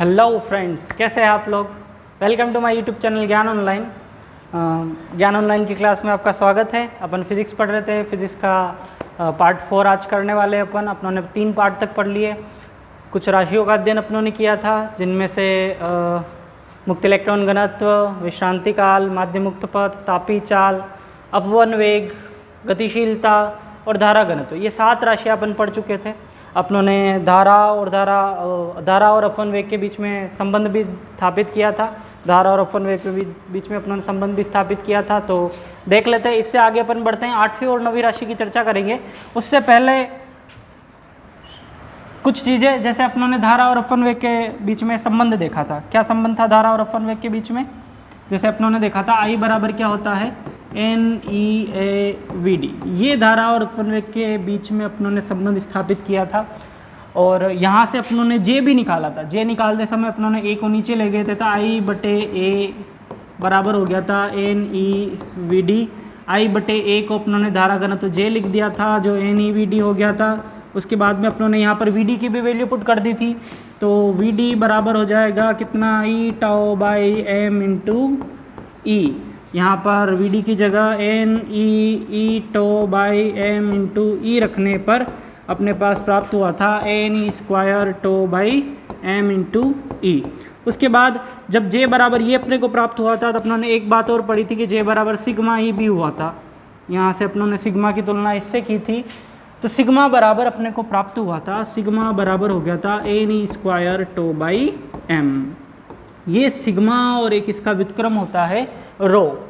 Hello friends, कैसे हैं आप लोग। Welcome to my YouTube channel Gyan online. Gyan online की क्लास में आपका स्वागत है। अपन फिज़िक्स पढ़ रहे थे। फिज़िक्स का पार्ट 4 आज करने वाले अपनों ने 3 पार्ट तक पढ़ लिए। कुछ राशियों का अध्ययन अपनों ने किया था, जिनमें से मुक्त इलेक्ट्रॉन घनत्व, विश्रांति काल, माध्य मुक्त पथ, तापी चाल, अपवन वेग, गतिशीलता और धारा घनत्व, ये 7 राशियाँ अपन पढ़ चुके थे। अपनों ने धारा और अपवन वेग के बीच में संबंध भी स्थापित किया था। धारा और अपवन वेग के बीच में अपनों ने संबंध भी स्थापित किया था। तो देख लेते हैं। इससे आगे अपन बढ़ते हैं, 8वीं और 9वीं राशि की चर्चा करेंगे। उससे पहले कुछ चीज़ें, जैसे अपनों ने धारा और अपवन वेग के बीच में संबंध देखा था। क्या संबंध था धारा और अपवन वेग के बीच में? जैसे अपनों ने देखा था I बराबर क्या होता है, NeAVD। ये धारा और अपवन वेग के बीच में अपनों ने संबंध स्थापित किया था। और यहाँ से अपनों ने J भी निकाला था। J निकालते समय अपनों ने A को नीचे ले गए थे, तो I/A बराबर हो गया था NeVD। I/A को अपनों ने धारा घनत्व J लिख दिया था, जो NeVD हो गया था। उसके बाद में अपनों ने यहाँ पर VD की भी वैल्यू पुट कर दी थी, तो VD बराबर हो जाएगा कितना, E/m/E। यहाँ पर VD की जगह NeE/m/E रखने पर अपने पास प्राप्त हुआ था Ne²/m/E। उसके बाद जब J बराबर ये अपने को प्राप्त हुआ था, तो अपनों ने एक बात और पढ़ी थी कि J बराबर सिग्मा E भी हुआ था। यहाँ से अपनों ने सिग्मा की तुलना इससे की थी, तो सिग्मा बराबर अपने को प्राप्त हुआ था। सिग्मा बराबर हो गया था Ne²/m। ये सिग्मा और एक इसका व्युत्क्रम होता है रो।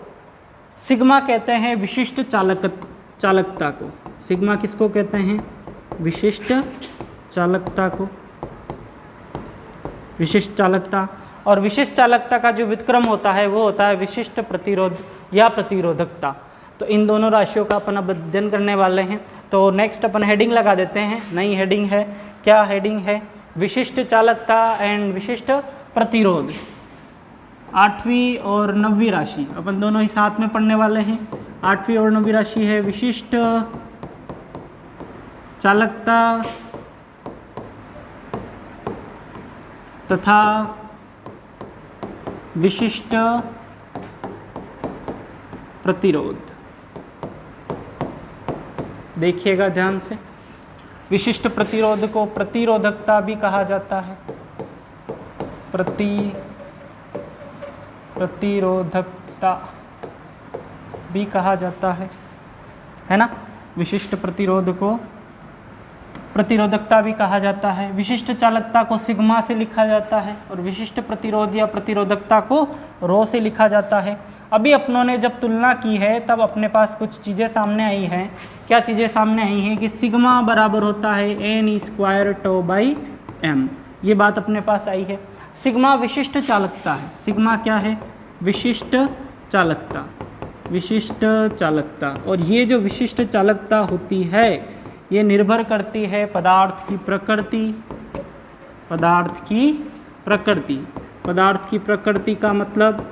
सिग्मा कहते हैं विशिष्ट चालकता को। सिग्मा किसको कहते हैं? विशिष्ट चालकता को। विशिष्ट चालकता, और विशिष्ट चालकता का जो व्युत्क्रम होता है वो होता है विशिष्ट प्रतिरोध या प्रतिरोधकता। तो इन दोनों राशियों का अपन अब अध्ययन करने वाले हैं। तो नेक्स्ट अपन हेडिंग लगा देते हैं। नई हेडिंग है। क्या हेडिंग है? विशिष्ट चालकता एंड विशिष्ट प्रतिरोध। 8वीं और 9वीं राशि अपन दोनों ही साथ में पढ़ने वाले हैं। 8वीं और 9वीं राशि है विशिष्ट चालकता तथा विशिष्ट प्रतिरोध। देखिएगा ध्यान से। विशिष्ट प्रतिरोध को प्रतिरोधकता भी कहा जाता है। प्रतिरोधकता भी कहा जाता है ना। विशिष्ट प्रतिरोध को प्रतिरोधकता भी कहा जाता है। विशिष्ट चालकता को सिग्मा से लिखा जाता है और विशिष्ट प्रतिरोध या प्रतिरोधकता को रो से लिखा जाता है। अभी अपनों ने जब तुलना की है, तब अपने पास कुछ चीज़ें सामने आई हैं। क्या चीज़ें सामने आई हैं? कि सिग्मा बराबर होता है Ne²/m। ये बात अपने पास आई है। सिग्मा विशिष्ट चालकता है। सिग्मा क्या है? विशिष्ट चालकता। विशिष्ट चालकता। और ये जो विशिष्ट चालकता होती है, ये निर्भर करती है पदार्थ की प्रकृति। पदार्थ की प्रकृति। पदार्थ की प्रकृति का मतलब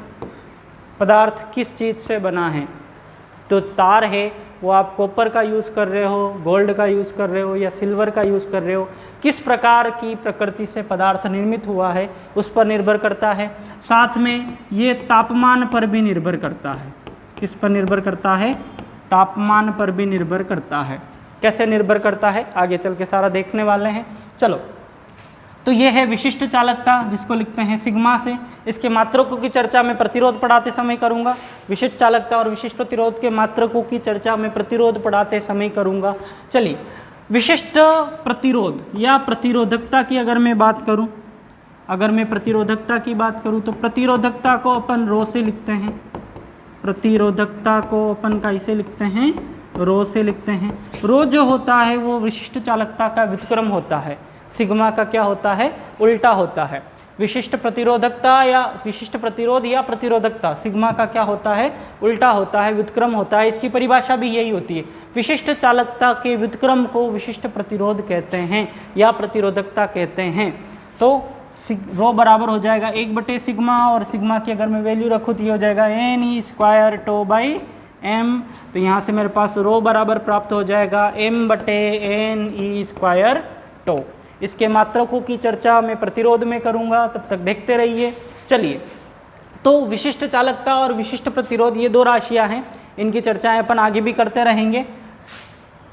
पदार्थ किस चीज़ से बना है। तो तार है, वो आप कॉपर का यूज़ कर रहे हो, गोल्ड का यूज़ कर रहे हो या सिल्वर का यूज़ कर रहे हो, किस प्रकार की प्रकृति से पदार्थ निर्मित हुआ है उस पर निर्भर करता है। साथ में ये तापमान पर भी निर्भर करता है। किस पर निर्भर करता है? तापमान पर भी निर्भर करता है। कैसे निर्भर करता है, आगे चल के सारा देखने वाले हैं। चलो, तो ये है विशिष्ट चालकता, जिसको लिखते हैं सिग्मा से। इसके मात्रकों की चर्चा मैं प्रतिरोध पढ़ाते समय करूंगा। विशिष्ट चालकता और विशिष्ट प्रतिरोध के मात्रकों की चर्चा मैं प्रतिरोध पढ़ाते समय करूंगा। चलिए, विशिष्ट प्रतिरोध या प्रतिरोधकता की अगर मैं बात करूं, अगर मैं प्रतिरोधकता की बात करूं, तो प्रतिरोधकता को अपन रो से लिखते हैं। प्रतिरोधकता को अपन कैसे लिखते हैं? रो से लिखते हैं। रो जो होता है वो विशिष्ट चालकता का व्युत्क्रम होता है। सिग्मा का क्या होता है? उल्टा होता है। विशिष्ट प्रतिरोधकता या विशिष्ट प्रतिरोध या प्रतिरोधकता, सिग्मा का क्या होता है? उल्टा होता है, व्युत्क्रम होता है। इसकी परिभाषा भी यही होती है। विशिष्ट चालकता के व्युत्क्रम को विशिष्ट प्रतिरोध कहते हैं या प्रतिरोधकता कहते हैं। तो रो बराबर हो जाएगा 1/सिग्मा, और सिग्मा की अगर मैं वैल्यू रखूँ तो ये हो जाएगा Ne²/m। तो यहाँ से मेरे पास रो बराबर प्राप्त हो जाएगा m/Ne²। इसके मात्रकों की चर्चा मैं प्रतिरोध में करूँगा, तब तक देखते रहिए। चलिए, तो विशिष्ट चालकता और विशिष्ट प्रतिरोध ये दो राशियाँ हैं, इनकी चर्चाएं अपन आगे भी करते रहेंगे।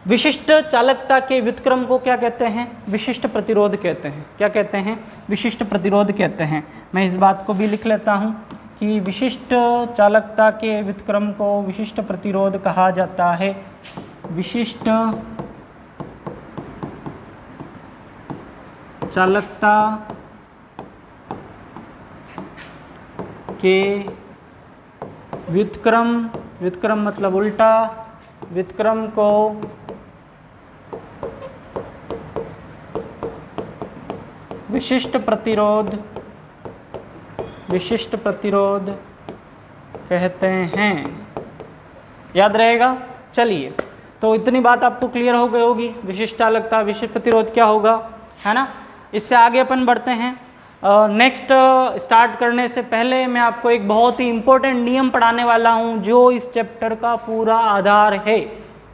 विशिष्ट चालकता के व्युत्क्रम को क्या कहते हैं? विशिष्ट प्रतिरोध कहते हैं। क्या कहते हैं? विशिष्ट प्रतिरोध कहते हैं। मैं इस बात को भी लिख लेता हूँ कि विशिष्ट चालकता के व्युत्क्रम को विशिष्ट प्रतिरोध कहा जाता है। विशिष्ट चालकता के व्युत्क्रम, व्युत्क्रम मतलब उल्टा, व्युत्क्रम को विशिष्ट प्रतिरोध कहते हैं। याद रहेगा? चलिए, तो इतनी बात आपको क्लियर हो गई होगी, विशिष्ट चालकता विशिष्ट प्रतिरोध क्या होगा, है ना। इससे आगे अपन बढ़ते हैं। नेक्स्ट स्टार्ट करने से पहले मैं आपको एक बहुत ही इम्पोर्टेंट नियम पढ़ाने वाला हूँ जो इस चैप्टर का पूरा आधार है।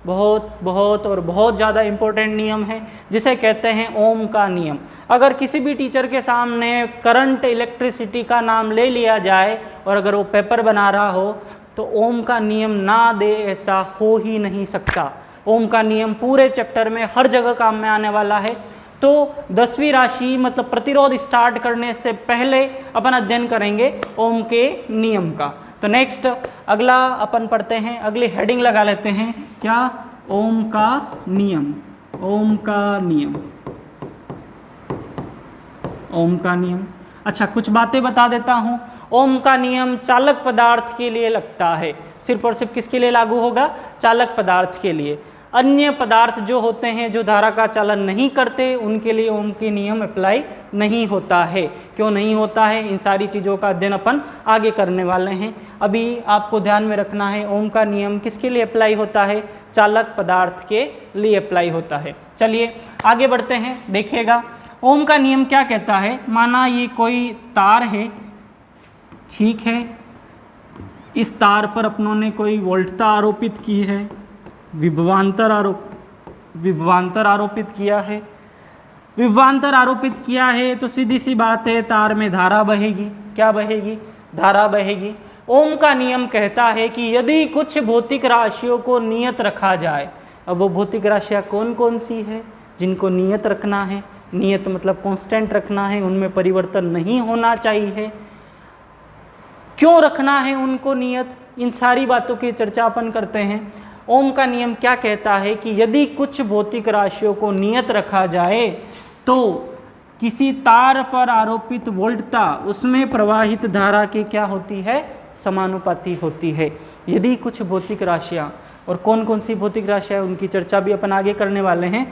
बहुत ज़्यादा इम्पोर्टेंट नियम है जिसे कहते हैं ओम का नियम। अगर किसी भी टीचर के सामने करंट इलेक्ट्रिसिटी का नाम ले लिया जाए और अगर वो पेपर बना रहा हो तो ओम का नियम ना दे, ऐसा हो ही नहीं सकता। ओम का नियम पूरे चैप्टर में हर जगह काम में आने वाला है। तो 10वीं राशि मतलब प्रतिरोध स्टार्ट करने से पहले अपन अध्ययन करेंगे ओम के नियम का। तो नेक्स्ट अगला अपन पढ़ते हैं, अगली हेडिंग लगा लेते हैं, क्या? ओम का नियम। ओम का नियम, ओम का नियम। अच्छा, कुछ बातें बता देता हूँ। ओम का नियम चालक पदार्थ के लिए लगता है, सिर्फ और सिर्फ किसके लिए लागू होगा? चालक पदार्थ के लिए। अन्य पदार्थ जो होते हैं जो धारा का चालन नहीं करते, उनके लिए ओम के नियम अप्लाई नहीं होता है। क्यों नहीं होता है? इन सारी चीज़ों का अध्ययन अपन आगे करने वाले हैं। अभी आपको ध्यान में रखना है ओम का नियम किसके लिए अप्लाई होता है? चालक पदार्थ के लिए अप्लाई होता है। चलिए आगे बढ़ते हैं, देखिएगा ओम का नियम क्या कहता है। माना ये कोई तार है, ठीक है, इस तार पर अपनों ने कोई वोल्टता आरोपित की है, विभवांतर आरोपित किया है। विभवांतर आरोपित किया है तो सीधी सी बात है तार में धारा बहेगी। क्या बहेगी? धारा बहेगी। ओम का नियम कहता है कि यदि कुछ भौतिक राशियों को नियत रखा जाए, अब वो भौतिक राशियाँ कौन कौन सी है जिनको नियत रखना है? नियत मतलब कांस्टेंट रखना है, उनमें परिवर्तन नहीं होना चाहिए। क्यों रखना है उनको नियत? इन सारी बातों की चर्चा अपन करते हैं। ओम का नियम क्या कहता है कि यदि कुछ भौतिक राशियों को नियत रखा जाए तो किसी तार पर आरोपित वोल्टता उसमें प्रवाहित धारा की क्या होती है? समानुपाती होती है। यदि कुछ भौतिक राशियाँ, और कौन कौन सी भौतिक राशियाँ उनकी चर्चा भी अपन आगे करने वाले हैं।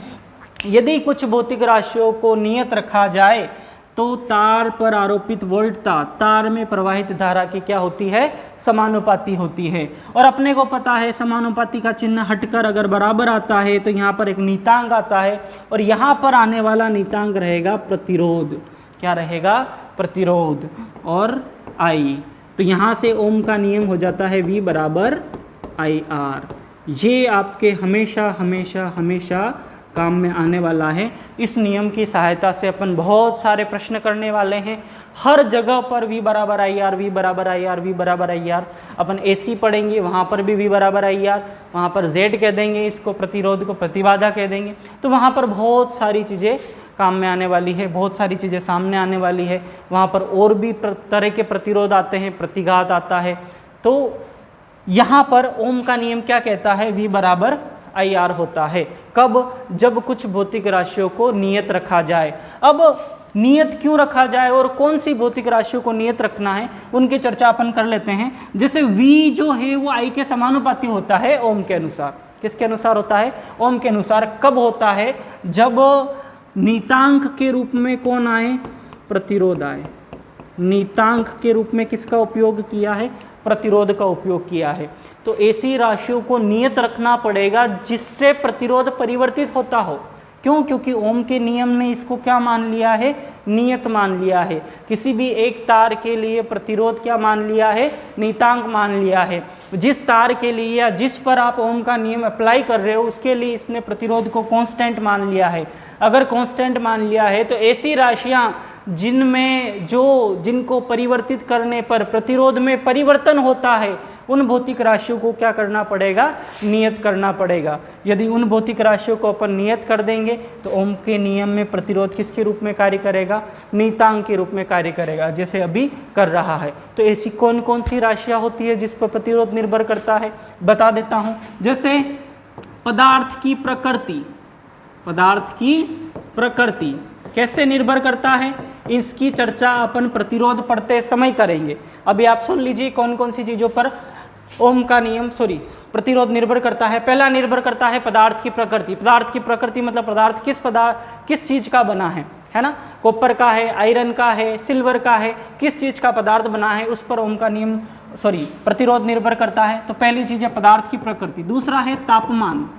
यदि कुछ भौतिक राशियों को नियत रखा जाए तो तार पर आरोपित वोल्टता तार में प्रवाहित धारा की क्या होती है? समानुपाती होती है। और अपने को पता है समानुपाती का चिन्ह हटकर अगर बराबर आता है तो यहाँ पर एक नीतांक आता है और यहाँ पर आने वाला नीतांक रहेगा प्रतिरोध। क्या रहेगा? प्रतिरोध और आई। तो यहाँ से ओम का नियम हो जाता है V बराबर IR। ये आपके हमेशा हमेशा हमेशा काम में आने वाला है। इस नियम की सहायता से अपन बहुत सारे प्रश्न करने वाले हैं। हर जगह पर V बराबर IR, V बराबर IR, V बराबर IR। अपन AC पढ़ेंगे, वहाँ पर भी V बराबर IR, वहाँ पर Z कह देंगे, इसको प्रतिरोध को प्रतिबाधा कह देंगे। तो वहाँ पर बहुत सारी चीज़ें काम में आने वाली है, बहुत सारी चीज़ें सामने आने वाली है। वहाँ पर और भी तरह के प्रतिरोध आते हैं, प्रतिघात आता है। तो यहाँ पर ओम का नियम क्या कहता है? V बराबर IR होता है। कब? जब कुछ भौतिक राशियों को नियत रखा जाए। अब नियत क्यों रखा जाए और कौन सी भौतिक राशियों को नियत रखना है उनकी चर्चा अपन कर लेते हैं। जैसे V जो है वो I के समानुपाती होता है ओम के अनुसार। किसके अनुसार होता है? ओम के अनुसार। कब होता है? जब नीतांक के रूप में कौन आए? प्रतिरोध आए। नीतांक के रूप में किसका उपयोग किया है? प्रतिरोध का उपयोग किया है। तो ऐसी राशियों को नियत रखना पड़ेगा जिससे प्रतिरोध परिवर्तित होता हो। क्यों? क्योंकि ओम के नियम ने इसको क्या मान लिया है? नियत मान लिया है। किसी भी एक तार के लिए प्रतिरोध क्या मान लिया है? नीतांक मान लिया है। जिस तार के लिए या जिस पर आप ओम का नियम अप्लाई कर रहे हो उसके लिए इसने प्रतिरोध को कांस्टेंट मान लिया है। अगर कांस्टेंट मान लिया है तो ऐसी राशियां जिनको परिवर्तित करने पर प्रतिरोध में परिवर्तन होता है, उन भौतिक राशियों को क्या करना पड़ेगा, नियत करना पड़ेगा। यदि उन भौतिक राशियों को अपन नियत कर देंगे तो ओम के नियम में प्रतिरोध किसके रूप में कार्य करेगा, नियतांक के रूप में कार्य करेगा, जैसे अभी कर रहा है। तो ऐसी कौन कौन सी राशियां होती है जिस पर प्रतिरोध निर्भर करता है, बता देता हूं। जैसे पदार्थ की प्रकृति कैसे निर्भर करता है, इसकी चर्चा अपन प्रतिरोध पढ़ते समय करेंगे। अभी आप सुन लीजिए कौन कौन सी चीज़ों पर ओम का नियम प्रतिरोध निर्भर करता है। पहला निर्भर करता है पदार्थ की प्रकृति। पदार्थ की प्रकृति मतलब पदार्थ किस चीज़ का बना है ना, कॉपर का है, आयरन का है, सिल्वर का है, किस चीज़ का पदार्थ बना है, उस पर ओम का नियम प्रतिरोध निर्भर करता है। तो पहली चीज़ है पदार्थ की प्रकृति। दूसरा है तापमान।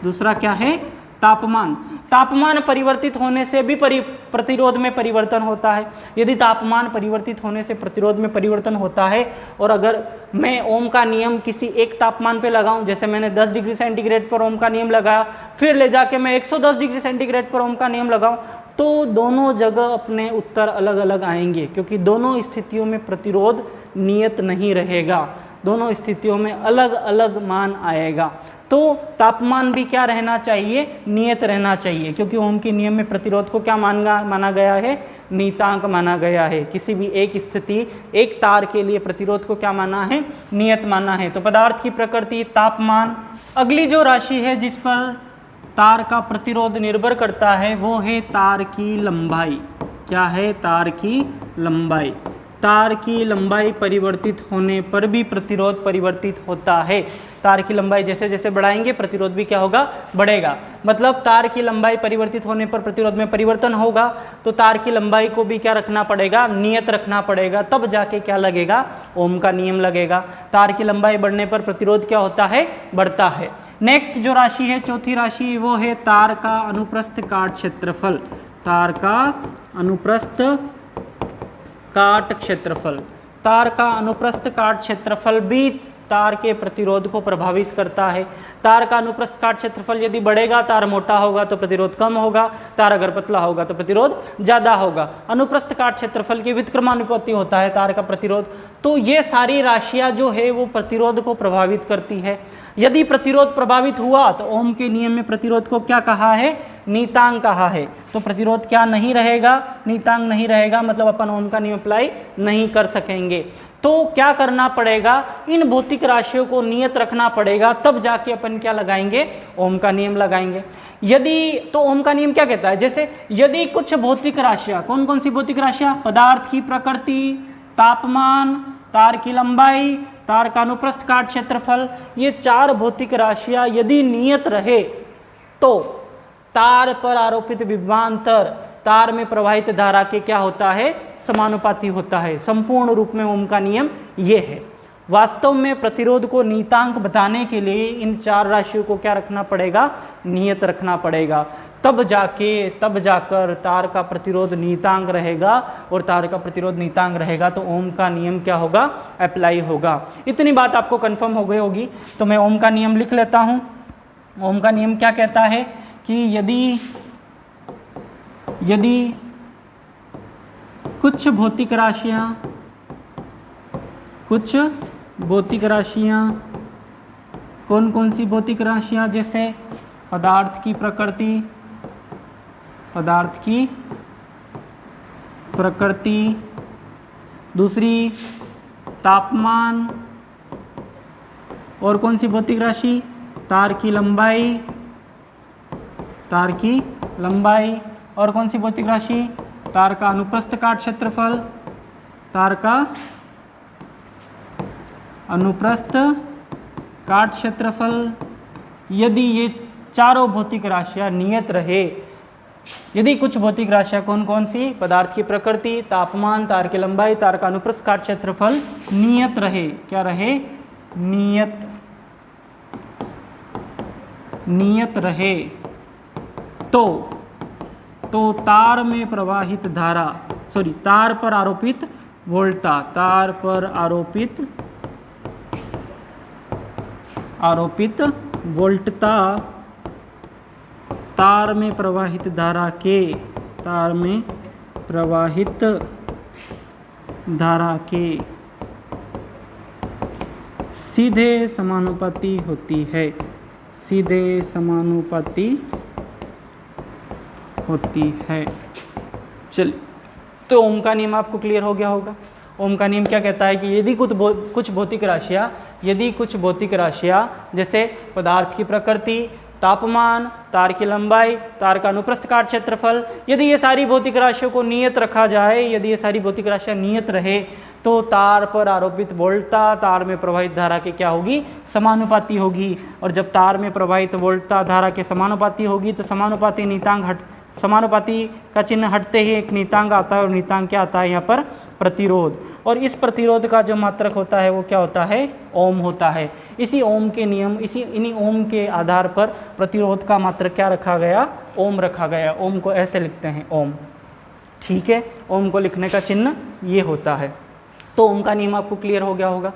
दूसरा क्या है, तापमान। तापमान परिवर्तित होने से भी प्रतिरोध में परिवर्तन होता है। यदि तापमान परिवर्तित होने से प्रतिरोध में परिवर्तन होता है और अगर मैं ओम का नियम किसी एक तापमान पे लगाऊं, जैसे मैंने 10 डिग्री सेंटीग्रेड पर ओम का नियम लगाया, फिर ले जाके मैं 110 डिग्री सेंटीग्रेड पर ओम का नियम लगाऊं, तो दोनों जगह अपने उत्तर अलग अलग आएंगे, क्योंकि दोनों स्थितियों में प्रतिरोध नियत नहीं रहेगा, दोनों स्थितियों में अलग अलग मान आएगा। तो तापमान भी क्या रहना चाहिए, नियत रहना चाहिए, क्योंकि ओम के नियम में प्रतिरोध को क्या माना गया है, नियतांक माना गया है। किसी भी एक स्थिति, एक तार के लिए प्रतिरोध को क्या माना है, नियत माना है। तो पदार्थ की प्रकृति, तापमान। अगली जो राशि है जिस पर तार का प्रतिरोध निर्भर करता है वो है तार की लंबाई। क्या है, तार की लंबाई। तार की लंबाई परिवर्तित होने पर भी प्रतिरोध परिवर्तित होता है। तार की लंबाई जैसे जैसे बढ़ाएंगे प्रतिरोध भी क्या होगा, बढ़ेगा। मतलब तार की लंबाई परिवर्तित होने पर प्रतिरोध में परिवर्तन होगा, तो तार की लंबाई को भी क्या रखना पड़ेगा, नियत रखना पड़ेगा, तब जाके क्या लगेगा, ओम का नियम लगेगा। तार की लंबाई बढ़ने पर प्रतिरोध क्या होता है, बढ़ता है। नेक्स्ट जो राशि है, चौथी राशि, वो है तार का अनुप्रस्थ काट क्षेत्रफल। तार का अनुप्रस्थ काट क्षेत्रफल। तार का अनुप्रस्थ काट क्षेत्रफल भी तार के प्रतिरोध को प्रभावित करता है। तार का अनुप्रस्थ काट क्षेत्रफल यदि बढ़ेगा, तार मोटा होगा तो प्रतिरोध कम होगा, तार अगर पतला होगा तो प्रतिरोध ज़्यादा होगा। अनुप्रस्थ काट क्षेत्रफल की व्युत्क्रमानुपाती होता है तार का प्रतिरोध। तो ये सारी राशियाँ जो है वो प्रतिरोध को प्रभावित करती है। यदि प्रतिरोध प्रभावित हुआ तो ओम के नियम में प्रतिरोध को क्या कहा है, नियतांक कहा है। तो प्रतिरोध क्या नहीं रहेगा, नियतांक नहीं रहेगा, मतलब अपन ओम का नियम अप्लाई नहीं कर सकेंगे। तो क्या करना पड़ेगा, इन भौतिक राशियों को नियत रखना पड़ेगा, तब जाके अपन क्या लगाएंगे, ओम का नियम लगाएंगे। यदि तो ओम का नियम क्या कहता है, जैसे यदि कुछ भौतिक राशियाँ, कौन कौन सी भौतिक राशियाँ, पदार्थ की प्रकृति, तापमान, तार की लंबाई, तार का अनुप्रस्थ काट क्षेत्रफल, ये चार भौतिक राशियाँ यदि नियत रहे तो तार पर आरोपित विभवांतर तार में प्रवाहित धारा के क्या होता है, समानुपाती होता है। संपूर्ण रूप में ओम का नियम ये है। वास्तव में प्रतिरोध को नियतांक बताने के लिए इन चार राशियों को क्या रखना पड़ेगा, नियत रखना पड़ेगा, तब जाकर तार का प्रतिरोध नियतांक रहेगा, और तार का प्रतिरोध नियतांक रहेगा तो ओम का नियम क्या होगा, अप्लाई होगा। इतनी बात आपको कंफर्म हो गई होगी। तो मैं ओम का नियम लिख लेता हूँ। ओम का नियम क्या कहता है कि यदि कुछ भौतिक राशियाँ कौन कौन सी भौतिक राशियाँ, जैसे पदार्थ की प्रकृति, दूसरी तापमान, और कौन सी भौतिक राशि, तार की लंबाई, और कौन सी भौतिक राशि, तार का अनुप्रस्थ काट क्षेत्रफल, तार का अनुप्रस्थ काट क्षेत्रफल। यदि ये चारों भौतिक राशियाँ नियत रहे, यदि कुछ भौतिक राशियाँ कौन कौन सी, पदार्थ की प्रकृति, तापमान, तार की लंबाई, तार का अनुप्रस्थ काट क्षेत्रफल नियत रहे, क्या रहे, नियत रहे, तो तार में प्रवाहित धारा, तार पर आरोपित वोल्टा, तार पर आरोपित वोल्टता तार में प्रवाहित धारा के, तार में प्रवाहित धारा के सीधे समानुपाती होती है, सीधे समानुपाती होती है। चल, तो ओम का नियम आपको क्लियर हो गया होगा। ओम का नियम क्या कहता है कि यदि कुछ भौतिक राशियाँ जैसे पदार्थ की प्रकृति, तापमान, तार की लंबाई, तार का अनुप्रस्थ काट क्षेत्रफल, यदि ये सारी भौतिक राशियों को नियत रखा जाए, यदि ये सारी भौतिक राशियाँ नियत रहे, तो तार पर आरोपित वोल्टता तार में प्रवाहित धारा के क्या होगी, समानुपाती होगी। और जब तार में प्रवाहित वोल्टता धारा के समानुपाती होगी तो समानुपाती का चिन्ह हटते ही एक नीतांक आता है, और नीतांक क्या आता है यहाँ पर, प्रतिरोध। और इस प्रतिरोध का जो मात्रक होता है वो क्या होता है, ओम होता है। इसी ओम के नियम, इन्हीं ओम के आधार पर प्रतिरोध का मात्रक क्या रखा गया, ओम रखा गया। ओम को ऐसे लिखते हैं, ओम। ठीक है, ओम को लिखने का चिन्ह ये होता है। तो ओम का नियम आपको क्लियर हो गया होगा।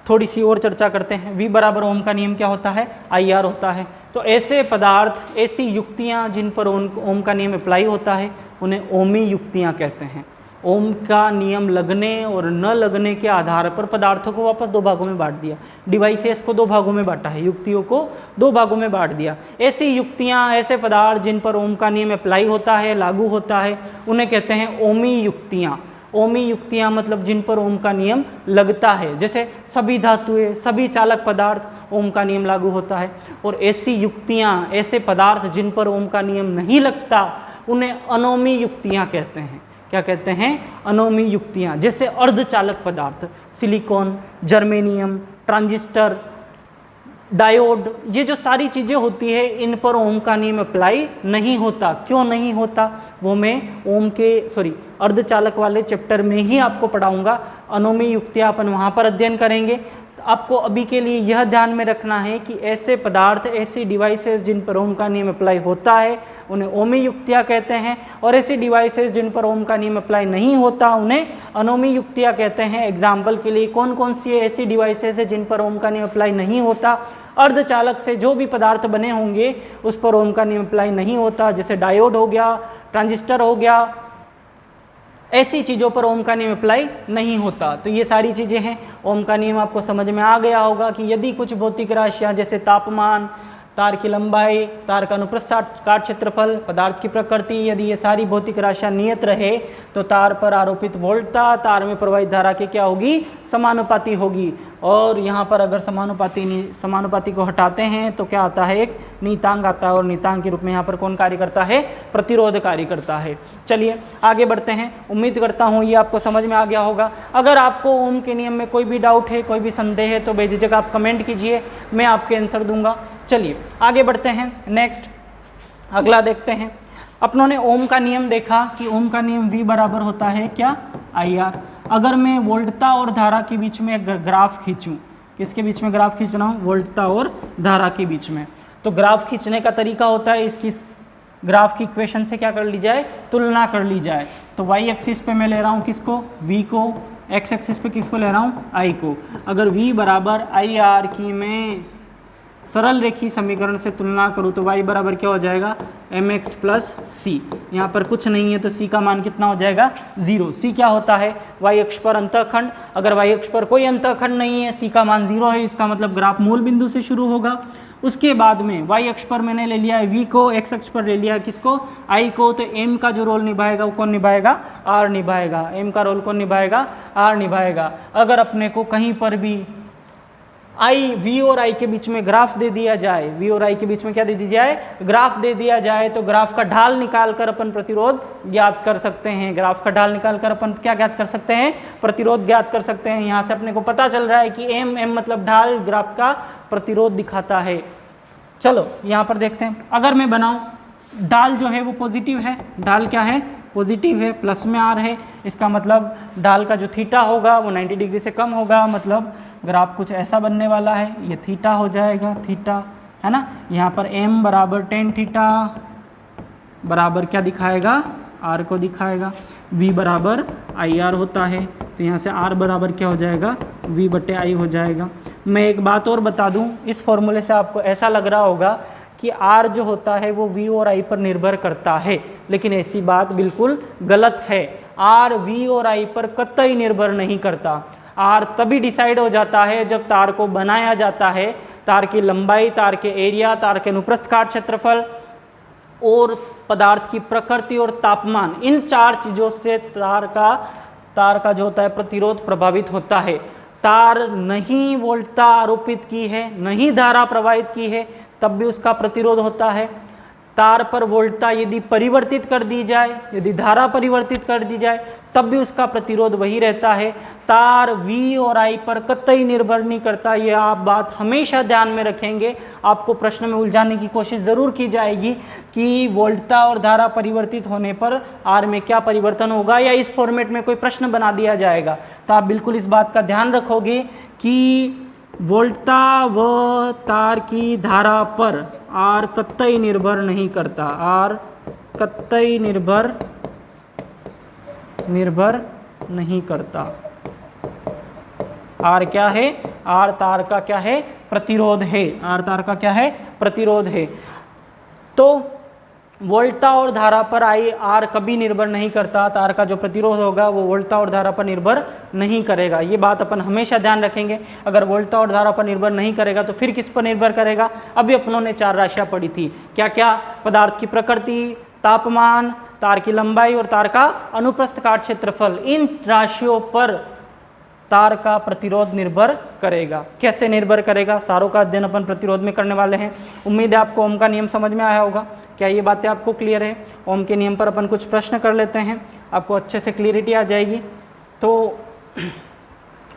थोड़ी सी और चर्चा करते हैं। V बराबर ओम का नियम क्या होता है, IR होता है। तो ऐसे पदार्थ, ऐसी युक्तियाँ जिन पर ओम का नियम अप्लाई होता है उन्हें ओमी युक्तियाँ कहते हैं। ओम का नियम लगने और न लगने के आधार पर पदार्थों को वापस दो भागों में बांट दिया, डिवाइसेस को दो भागों में बांटा है, युक्तियों को दो भागों में बांट दिया। ऐसी युक्तियाँ, ऐसे पदार्थ जिन पर ओम का नियम अप्लाई होता है, लागू होता है, उन्हें कहते हैं ओमी युक्तियाँ। ओमी युक्तियाँ मतलब जिन पर ओम का नियम लगता है, जैसे सभी धातुएं, सभी चालक पदार्थ ओम का नियम लागू होता है। और ऐसी युक्तियाँ, ऐसे पदार्थ जिन पर ओम का नियम नहीं लगता, उन्हें अनोमी युक्तियाँ कहते हैं। क्या कहते हैं, अनोमी युक्तियाँ। जैसे अर्धचालक पदार्थ, सिलिकॉन, जर्मेनियम, ट्रांजिस्टर, डायोड, ये जो सारी चीज़ें होती है इन पर ओम का नियम अप्लाई नहीं होता। क्यों नहीं होता, वो मैं अर्धचालक वाले चैप्टर में ही आपको पढ़ाऊंगा। अनोमी युक्तियाँ अपन वहाँ पर अध्ययन करेंगे। आपको अभी के लिए यह ध्यान में रखना है कि ऐसे पदार्थ, ऐसी डिवाइसेस जिन पर ओम का नियम अप्लाई होता है उन्हें ओमी युक्तियाँ कहते हैं, और ऐसी डिवाइसेस जिन पर ओम का नियम अप्लाई नहीं होता उन्हें अनोमी युक्तियाँ कहते हैं। एग्जाम्पल के लिए कौन कौन सी ऐसी डिवाइसेस है जिन पर ओम का नियम अप्लाई नहीं होता, अर्धचालक से जो भी पदार्थ बने होंगे उस पर ओम का नियम अप्लाई नहीं होता, जैसे डायोड हो गया, ट्रांजिस्टर हो गया, ऐसी चीज़ों पर ओम का नियम अप्लाई नहीं होता। तो ये सारी चीज़ें हैं। ओम का नियम आपको समझ में आ गया होगा कि यदि कुछ भौतिक राशियाँ जैसे तापमान, तार की लंबाई, तार का अनुप्रस्थ काट क्षेत्रफल, पदार्थ की प्रकृति, यदि ये सारी भौतिक राशियाँ नियत रहे तो तार पर आरोपित वोल्टता तार में प्रवाहित धारा की क्या होगी, समानुपाती होगी। और यहाँ पर अगर समानुपाती को हटाते हैं तो क्या आता है, एक नीतांक आता है, और नीतांक के रूप में यहाँ पर कौन कार्य करता है, प्रतिरोध कार्य करता है। चलिए आगे बढ़ते हैं। उम्मीद करता हूँ ये आपको समझ में आ गया होगा। अगर आपको ओम के नियम में कोई भी डाउट है, कोई भी संदेह है तो बेझिझक आप कमेंट कीजिए, मैं आपके आंसर दूंगा। चलिए आगे बढ़ते हैं। नेक्स्ट अगला देखते हैं। अपनों ने ओम का नियम देखा कि ओम का नियम V बराबर होता है क्या, IR। अगर मैं वोल्टता और धारा के बीच में एक ग्राफ खींचूं, किसके बीच में ग्राफ खींच रहा हूँ, वोल्टता और धारा के बीच में, तो ग्राफ खींचने का तरीका होता है इसकी ग्राफ की इक्वेशन से क्या कर ली जाए, तुलना कर ली जाए। तो y एक्सिस पे मैं ले रहा हूँ किसको, V को, x एक्सिस पे किसको ले रहा हूँ, I को। अगर V बराबर IR की मैं सरल रेखी समीकरण से तुलना करूँ तो y बराबर क्या हो जाएगा, mx प्लस सी। यहाँ पर कुछ नहीं है तो c का मान कितना हो जाएगा, 0। c क्या होता है, y अक्ष पर अंतःखंड। अगर y अक्ष पर कोई अंतःखंड नहीं है, c का मान 0 है, इसका मतलब ग्राफ मूल बिंदु से शुरू होगा। उसके बाद में y अक्ष पर मैंने ले लिया है v को, x अक्ष पर ले लिया है किसको, I को। तो m का जो रोल निभाएगा वो कौन निभाएगा, r निभाएगा। m का रोल कौन निभाएगा, r निभाएगा। अगर अपने को कहीं पर भी V और I के बीच में ग्राफ दे दिया जाए, V और I के बीच में क्या दे दी जाए, ग्राफ दे दिया जाए, तो ग्राफ का ढाल निकालकर अपन प्रतिरोध ज्ञात कर सकते हैं। ग्राफ का ढाल निकालकर अपन क्या ज्ञात कर सकते हैं, प्रतिरोध ज्ञात कर सकते हैं। यहाँ से अपने को पता चल रहा है कि m मतलब ढाल, ग्राफ का प्रतिरोध दिखाता है। चलो यहाँ पर देखते हैं। अगर मैं बनाऊँ, ढाल जो है वो पॉजिटिव है, ढाल क्या है, पॉजिटिव है, प्लस में r है, इसका मतलब ढाल का जो थीटा होगा वो 90 डिग्री से कम होगा, मतलब ग्राफ कुछ ऐसा बनने वाला है। ये थीटा हो जाएगा, थीटा है ना। यहाँ पर m बराबर tan थीटा बराबर क्या दिखाएगा, r को दिखाएगा। v बराबर IR होता है, तो यहाँ से r बराबर क्या हो जाएगा, v बटे I हो जाएगा। मैं एक बात और बता दूँ, इस फॉर्मूले से आपको ऐसा लग रहा होगा कि R जो होता है वो V और I पर निर्भर करता है, लेकिन ऐसी बात बिल्कुल गलत है। R V और I पर कतई निर्भर नहीं करता। R तभी डिसाइड हो जाता है जब तार को बनाया जाता है। तार की लंबाई, तार के एरिया, तार के अनुप्रस्थ काट क्षेत्रफल और पदार्थ की प्रकृति और तापमान, इन 4 चीज़ों से तार का जो होता है प्रतिरोध प्रभावित होता है। तार नहीं वोल्टता आरोपित की है, नहीं धारा प्रवाहित की है, तब भी उसका प्रतिरोध होता है। तार पर वोल्टता यदि परिवर्तित कर दी जाए, यदि धारा परिवर्तित कर दी जाए, तब भी उसका प्रतिरोध वही रहता है। तार V और I पर कतई निर्भर नहीं करता। ये आप बात हमेशा ध्यान में रखेंगे। आपको प्रश्न में उलझाने की कोशिश ज़रूर की जाएगी कि वोल्टता और धारा परिवर्तित होने पर R में क्या परिवर्तन होगा, या इस फॉर्मेट में कोई प्रश्न बना दिया जाएगा। तो आप बिल्कुल इस बात का ध्यान रखोगे कि वोल्टता व तार की धारा पर R कतई निर्भर नहीं करता। R कतई निर्भर नहीं करता। R क्या है? R तार का क्या है? प्रतिरोध है। R तार का क्या है? प्रतिरोध है। तो वोल्टता और धारा पर R कभी निर्भर नहीं करता। तार का जो प्रतिरोध होगा वो वोल्टता और धारा पर निर्भर नहीं करेगा। ये बात अपन हमेशा ध्यान रखेंगे। अगर वोल्टता और धारा पर निर्भर नहीं करेगा तो फिर किस पर निर्भर करेगा? अभी अपनों ने 4 राशियाँ पढ़ी थी। क्या क्या? पदार्थ की प्रकृति, तापमान, तार की लंबाई और तार का अनुप्रस्थ काट क्षेत्रफल। इन राशियों पर तार का प्रतिरोध निर्भर करेगा। कैसे निर्भर करेगा? सारों का अध्ययन अपन प्रतिरोध में करने वाले हैं। उम्मीद है आपको ओम का नियम समझ में आया होगा। क्या ये बातें आपको क्लियर है? ओम के नियम पर अपन कुछ प्रश्न कर लेते हैं, आपको अच्छे से क्लियरिटी आ जाएगी। तो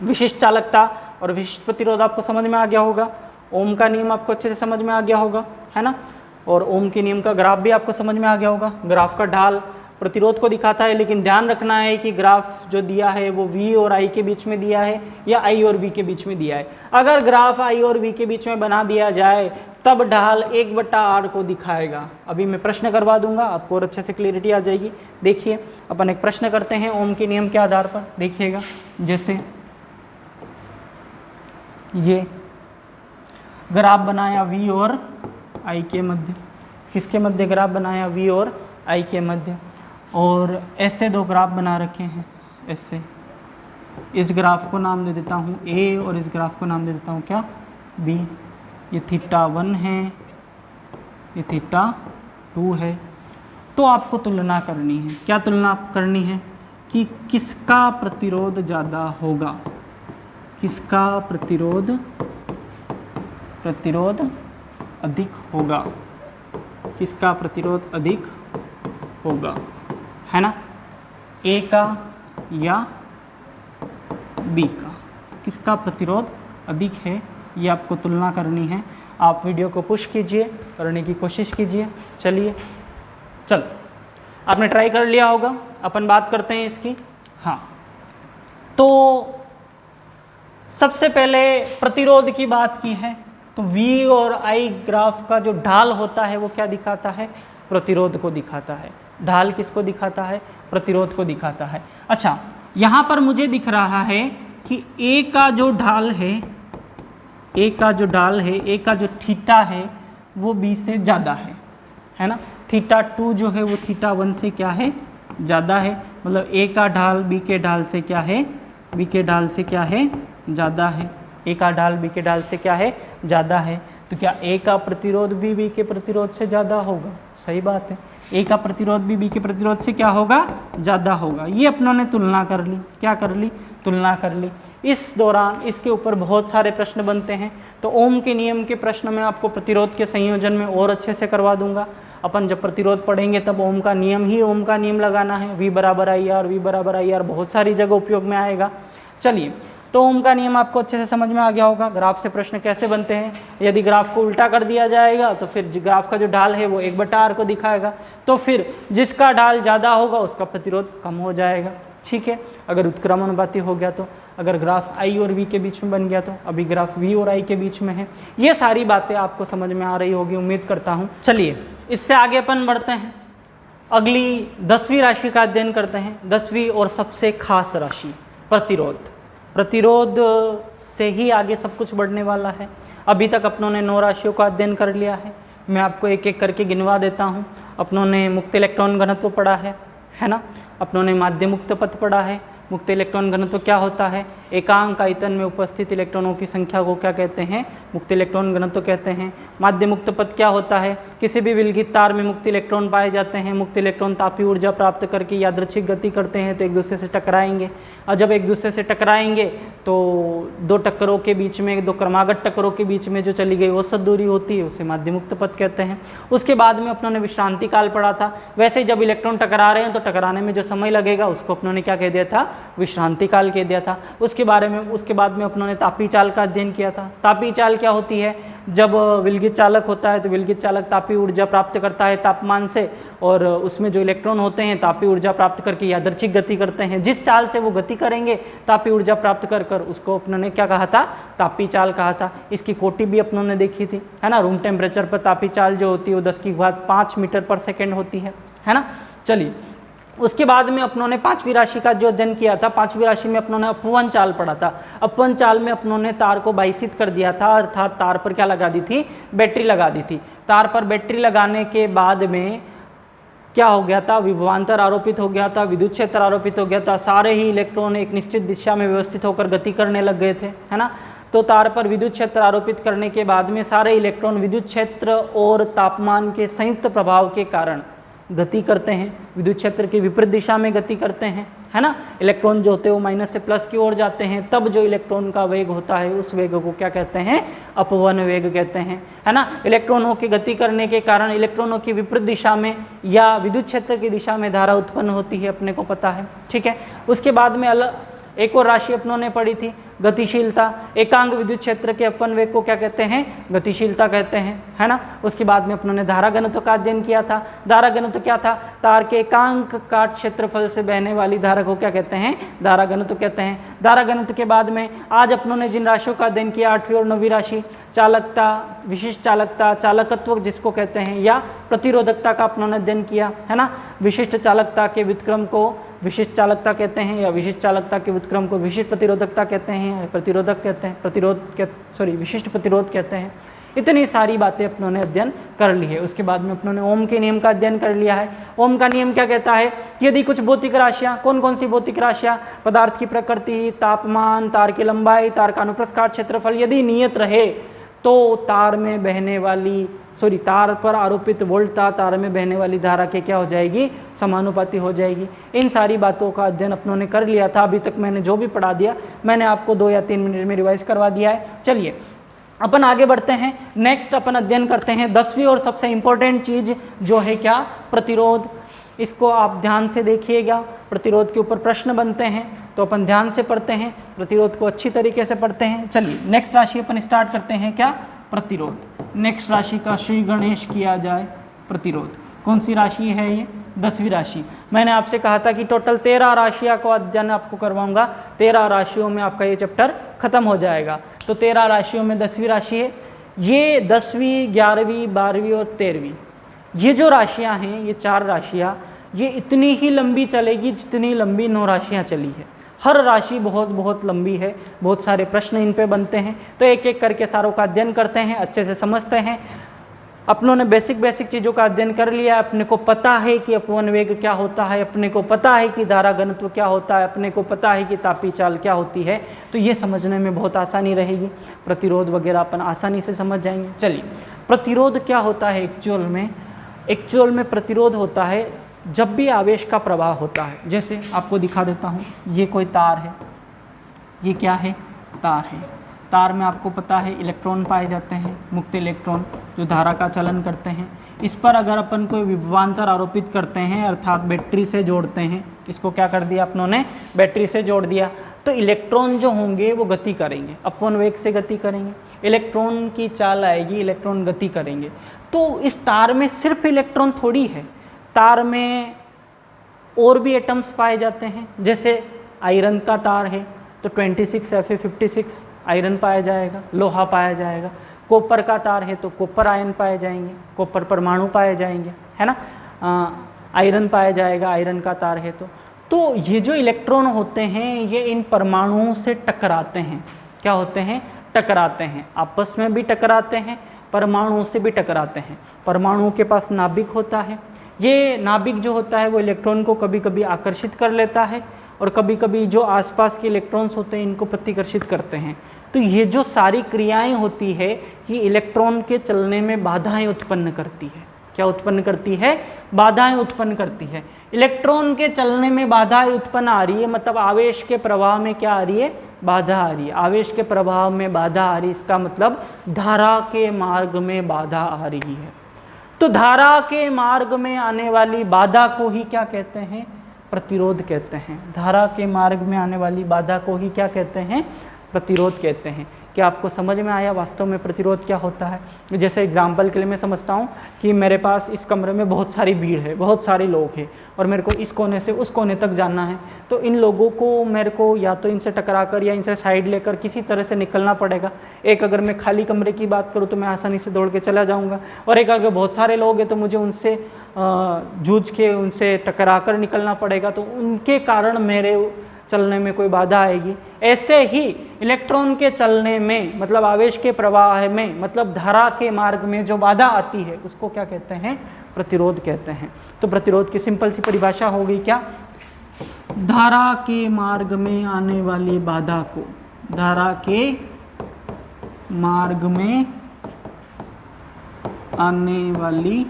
विशिष्ट चालकता और विशिष्ट प्रतिरोध आपको समझ में आ गया होगा। ओम का नियम आपको अच्छे से समझ में आ गया होगा, है ना। और ओम के नियम का ग्राफ भी आपको समझ में आ गया होगा। ग्राफ का ढाल प्रतिरोध को दिखाता है, लेकिन ध्यान रखना है कि ग्राफ जो दिया है वो V और I के बीच में दिया है या I और V के बीच में दिया है। अगर ग्राफ I और V के बीच में बना दिया जाए तब ढाल 1/R को दिखाएगा। अभी मैं प्रश्न करवा दूंगा, आपको और अच्छे से क्लियरिटी आ जाएगी। देखिए अपन एक प्रश्न करते हैं ओम के नियम के आधार पर। देखिएगा, जैसे ये ग्राफ बनाया V और I के मध्य, किसके मध्य ग्राफ बनाया? V और I के मध्य। और ऐसे 2 ग्राफ बना रखे हैं, ऐसे। इस ग्राफ को नाम दे देता हूँ A और इस ग्राफ को नाम दे देता हूँ क्या? B। ये θ1 है, ये θ2 है। तो आपको तुलना करनी है। क्या तुलना करनी है? कि किसका प्रतिरोध ज़्यादा होगा, किसका प्रतिरोध अधिक होगा, किसका प्रतिरोध अधिक होगा, है ना। A का या B का, किसका प्रतिरोध अधिक है, ये आपको तुलना करनी है। आप वीडियो को पुश कीजिए, करने की कोशिश कीजिए। चलिए, चल आपने ट्राई कर लिया होगा। अपन बात करते हैं इसकी। हाँ, तो सबसे पहले प्रतिरोध की बात की है तो V और I ग्राफ का जो ढाल होता है वो क्या दिखाता है? प्रतिरोध को दिखाता है। ढाल किसको दिखाता है? प्रतिरोध को दिखाता है। अच्छा, यहाँ पर मुझे दिख रहा है कि A का जो ढाल है, A का जो जो थीटा है वो B से ज़्यादा है ना। θ2 जो है वो θ1 से क्या है? ज़्यादा है। मतलब A का ढाल B के ढाल से क्या है? B के ढाल से क्या है? ज़्यादा है। A का ढाल B के ढाल से क्या है? ज़्यादा है। तो क्या A का प्रतिरोध भी B के प्रतिरोध से ज़्यादा होगा? सही बात है, A का प्रतिरोध भी B के प्रतिरोध से क्या होगा? ज़्यादा होगा। ये अपनों ने तुलना कर ली। क्या कर ली? तुलना कर ली। इस दौरान इसके ऊपर बहुत सारे प्रश्न बनते हैं। तो ओम के नियम के प्रश्न में आपको प्रतिरोध के संयोजन में और अच्छे से करवा दूंगा। अपन जब प्रतिरोध पढ़ेंगे तब ओम का नियम लगाना है। V बराबर IR बहुत सारी जगह उपयोग में आएगा। चलिए, तो ओम का नियम आपको अच्छे से समझ में आ गया होगा। ग्राफ से प्रश्न कैसे बनते हैं? यदि ग्राफ को उल्टा कर दिया जाएगा तो फिर ग्राफ का जो ढाल है वो 1/R को दिखाएगा। तो फिर जिसका ढाल ज़्यादा होगा उसका प्रतिरोध कम हो जाएगा। ठीक है, अगर उत्क्रमणानुपाती हो गया तो, अगर ग्राफ I और V के बीच में बन गया तो, अभी ग्राफ V और I के बीच में है। ये सारी बातें आपको समझ में आ रही होगी, उम्मीद करता हूँ। चलिए, इससे आगे अपन बढ़ते हैं। अगली 10वीं राशि का अध्ययन करते हैं। 10वीं और सबसे खास राशि प्रतिरोध। प्रतिरोध से ही आगे सब कुछ बढ़ने वाला है। अभी तक अपनों ने 9 राशियों का अध्ययन कर लिया है। मैं आपको एक एक करके गिनवा देता हूँ। अपनों ने मुक्त इलेक्ट्रॉन घनत्व पढ़ा है ना। अपनों ने माध्य मुक्त पथ पढ़ा है। मुक्त इलेक्ट्रॉन घनत्व क्या होता है? एकांक आयतन में उपस्थित इलेक्ट्रॉनों की संख्या को क्या कहते हैं? मुक्त इलेक्ट्रॉन घनत्व कहते हैं। माध्य मुक्त पथ क्या होता है? किसी भी विलगित तार में मुक्त इलेक्ट्रॉन पाए जाते हैं। मुक्त इलेक्ट्रॉन तापीय ऊर्जा प्राप्त करके यादृच्छिक गति करते हैं तो एक दूसरे से टकराएंगे, और जब एक दूसरे से टकराएंगे तो दो टक्करों के बीच में, दो क्रमागत टक्करों के बीच में जो चली गई औसत दूरी होती है उसे माध्य मुक्त पथ कहते हैं। उसके बाद में अपनों ने विश्रांति काल पढ़ा था। वैसे जब इलेक्ट्रॉन टकरा रहे हैं तो टकराने में जो समय लगेगा उसको अपनों ने क्या कह दिया था? विश्रांति काल कह दिया था। उसके बाद में अपनों ने तापीय चाल का अध्ययन किया था। तापीय चाल क्या होती है? जब विलगित चालक होता है तो विलगित चालक तापीय ऊर्जा प्राप्त करता है तापमान से, और उसमें जो इलेक्ट्रॉन होते हैं तापीय ऊर्जा प्राप्त करके यादृच्छिक गति करते हैं। जिस चाल से वो गति करेंगे तापीय ऊर्जा प्राप्त कर उसको अपनों ने क्या कहा था? तापीय चाल कहा था। इसकी कोटि भी अपनों ने देखी थी, है ना। रूम टेम्परेचर पर तापीय चाल जो होती है वो 10⁵ मीटर पर सेकेंड होती है ना। चलिए, उसके बाद में अपनों ने पांचवी राशि का जो अध्ययन किया था, पांचवी राशि में अपनों ने अपवन चाल पढ़ा था। अपवन चाल में अपनों ने तार को बाइसित कर दिया था, अर्थात तार पर क्या लगा दी थी? बैटरी लगा दी थी। तार पर बैटरी लगाने के बाद में क्या हो गया था? विभवांतर आरोपित हो गया था, विद्युत क्षेत्र आरोपित हो गया था। सारे ही इलेक्ट्रॉन एक निश्चित दिशा में व्यवस्थित होकर गति करने लग गए थे, है ना। तो तार पर विद्युत क्षेत्र आरोपित करने के बाद में सारे इलेक्ट्रॉन विद्युत क्षेत्र और तापमान के संयुक्त प्रभाव के कारण गति करते हैं, विद्युत क्षेत्र की विपरीत दिशा में गति करते हैं, है ना। इलेक्ट्रॉन जो होते हैं वो माइनस से प्लस की ओर जाते हैं। तब जो इलेक्ट्रॉन का वेग होता है उस वेग को क्या कहते हैं? अपवन वेग कहते हैं, है ना। इलेक्ट्रॉनों की गति करने के कारण इलेक्ट्रॉनों की विपरीत दिशा में या विद्युत क्षेत्र की दिशा में धारा उत्पन्न होती है, अपने को पता है, ठीक है। उसके बाद में एक और राशि अपनों ने पढ़ी थी, गतिशीलता। एकांक विद्युत क्षेत्र के अपवन वेग को क्या कहते हैं? गतिशीलता कहते हैं, है ना। उसके बाद में अपनों ने धारा घनत्व का अध्ययन किया था। धारा घनत्व क्या था? तार के एकांक काट क्षेत्रफल से बहने वाली धारा को क्या कहते हैं? धारा घनत्व कहते हैं। धारा घनत्व के बाद में आज अपनों ने जिन राशियों का अध्ययन किया, 8वीं और 9वीं राशि, चालकता, विशिष्ट चालकता, चालकत्व जिसको कहते हैं, या प्रतिरोधकता का अपनों ने अध्ययन किया, है ना। विशिष्ट चालकता के व्युत्क्रम को विशिष्ट चालकता कहते हैं, या विशिष्ट चालकता के व्युत्क्रम को विशिष्ट प्रतिरोधकता कहते हैं, प्रतिरोधक कहते हैं, विशिष्ट प्रतिरोध कहते हैं। इतनी सारी बातें अपनों ने अध्ययन कर ली है। उसके बाद में अपनों ने ओम के नियम का अध्ययन कर लिया है। ओम का नियम क्या कहता है? यदि कुछ भौतिक राशियाँ, कौन कौन सी भौतिक राशियाँ? पदार्थ की प्रकृति, तापमान, तार की लंबाई, तार का अनुप्रस्थ काट क्षेत्रफल यदि नियत रहे तो तार में बहने वाली तार पर आरोपित वोल्टता तार में बहने वाली धारा के क्या हो जाएगी? समानुपाती हो जाएगी। इन सारी बातों का अध्ययन अपनों ने कर लिया था। अभी तक मैंने जो भी पढ़ा दिया मैंने आपको 2 या 3 मिनट में रिवाइज करवा दिया है। चलिए अपन आगे बढ़ते हैं। नेक्स्ट अपन अध्ययन करते हैं 10वीं और सबसे इम्पोर्टेंट चीज़ जो है क्या? प्रतिरोध। इसको आप ध्यान से देखिएगा, प्रतिरोध के ऊपर प्रश्न बनते हैं तो अपन ध्यान से पढ़ते हैं, प्रतिरोध को अच्छी तरीके से पढ़ते हैं। चलिए नेक्स्ट राशि अपन स्टार्ट करते हैं क्या? प्रतिरोध। नेक्स्ट राशि का श्री गणेश किया जाए प्रतिरोध। कौन सी राशि है ये? 10वीं राशि। मैंने आपसे कहा था कि टोटल 13 राशियाँ को अध्ययन आपको करवाऊंगा। 13 राशियों में आपका ये चैप्टर खत्म हो जाएगा। तो 13 राशियों में 10वीं राशि है। ये 10वीं, 11वीं, 12वीं और 13वीं, ये जो राशियाँ हैं, ये 4 राशियाँ, ये इतनी ही लंबी चलेगी जितनी लंबी 9 राशियाँ चली है। हर राशि बहुत बहुत लंबी है, बहुत सारे प्रश्न इन पे बनते हैं। तो एक एक करके सारों का अध्ययन करते हैं, अच्छे से समझते हैं। अपनों ने बेसिक चीज़ों का अध्ययन कर लिया। अपने को पता है कि अपवन वेग क्या होता है, अपने को पता है कि धारा घनत्व क्या होता है, अपने को पता है कि तापीय चाल क्या होती है। तो ये समझने में बहुत आसानी रहेगी। प्रतिरोध वगैरह अपन आसानी से समझ जाएंगे। चलिए, प्रतिरोध क्या होता है एक्चुअल में? एक्चुअल में प्रतिरोध होता है जब भी आवेश का प्रवाह होता है। जैसे आपको दिखा देता हूँ, ये कोई तार है, ये क्या है? तार है। तार में आपको पता है इलेक्ट्रॉन पाए जाते हैं, मुक्त इलेक्ट्रॉन जो धारा का चलन करते हैं। इस पर अगर अपन कोई विभवांतर आरोपित करते हैं, अर्थात बैटरी से जोड़ते हैं, इसको क्या कर दिया अपनों ने? बैटरी से जोड़ दिया, तो इलेक्ट्रॉन जो होंगे वो गति करेंगे, अपवन वेग से गति करेंगे। इलेक्ट्रॉन की चाल आएगी, इलेक्ट्रॉन गति करेंगे। तो इस तार में सिर्फ इलेक्ट्रॉन थोड़ी है, तार में और भी एटम्स पाए जाते हैं। जैसे आयरन का तार है तो 26Fe56 आयरन पाया जाएगा, लोहा पाया जाएगा। कॉपर का तार है तो कॉपर आयन पाए जाएंगे, कॉपर परमाणु पाए जाएंगे, है ना। आयरन पाया जाएगा, आयरन का तार है तो ये जो इलेक्ट्रॉन होते हैं ये इन परमाणुओं से टकराते हैं। क्या होते हैं? टकराते हैं, आपस में भी टकराते हैं परमाणुओं से भी टकराते हैं। परमाणुओं के पास नाभिक होता है, ये नाभिक जो होता है वो इलेक्ट्रॉन को कभी कभी आकर्षित कर लेता है और कभी कभी जो आसपास के इलेक्ट्रॉन्स होते हैं इनको प्रतिकर्षित करते हैं। तो ये जो सारी क्रियाएं होती है ये इलेक्ट्रॉन के चलने में बाधाएं उत्पन्न करती है। क्या उत्पन्न करती है? बाधाएं उत्पन्न करती है। इलेक्ट्रॉन के चलने में बाधाएं उत्पन्न आ रही है, मतलब आवेश के प्रवाह में क्या आ रही है? बाधा आ रही है। आवेश के प्रवाह में बाधा आ रही है, इसका मतलब धारा के मार्ग में बाधा आ रही है। तो धारा के मार्ग में आने वाली बाधा को ही क्या कहते हैं? प्रतिरोध कहते हैं। धारा के मार्ग में आने वाली बाधा को ही क्या कहते हैं? प्रतिरोध कहते हैं। क्या आपको समझ में आया वास्तव में प्रतिरोध क्या होता है? जैसे एग्जाम्पल के लिए मैं समझता हूँ कि मेरे पास इस कमरे में बहुत सारी भीड़ है, बहुत सारे लोग हैं और मेरे को इस कोने से उस कोने तक जाना है। तो इन लोगों को मेरे को या तो इनसे टकराकर या इनसे साइड लेकर किसी तरह से निकलना पड़ेगा। एक अगर मैं खाली कमरे की बात करूँ तो मैं आसानी से दौड़ के चला जाऊँगा, और एक अगर बहुत सारे लोग हैं तो मुझे उनसे जूझ के उनसे टकरा कर निकलना पड़ेगा। तो उनके कारण मेरे चलने में कोई बाधा आएगी। ऐसे ही इलेक्ट्रॉन के चलने में, मतलब आवेश के प्रवाह में, मतलब धारा के मार्ग में जो बाधा आती है उसको क्या कहते हैं? प्रतिरोध कहते हैं। तो प्रतिरोध की सिंपल सी परिभाषा हो गई क्या? धारा के मार्ग में आने वाली बाधा को, धारा के मार्ग में आने वाली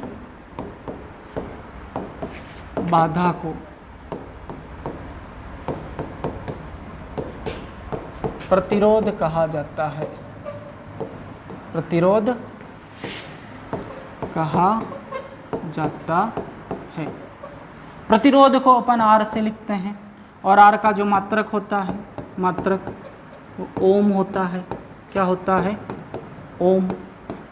बाधा को प्रतिरोध कहा जाता है। प्रतिरोध कहा जाता है। प्रतिरोध को अपन R से लिखते हैं और R का जो मात्रक होता है, मात्रक वो ओम होता है। क्या होता है? ओम।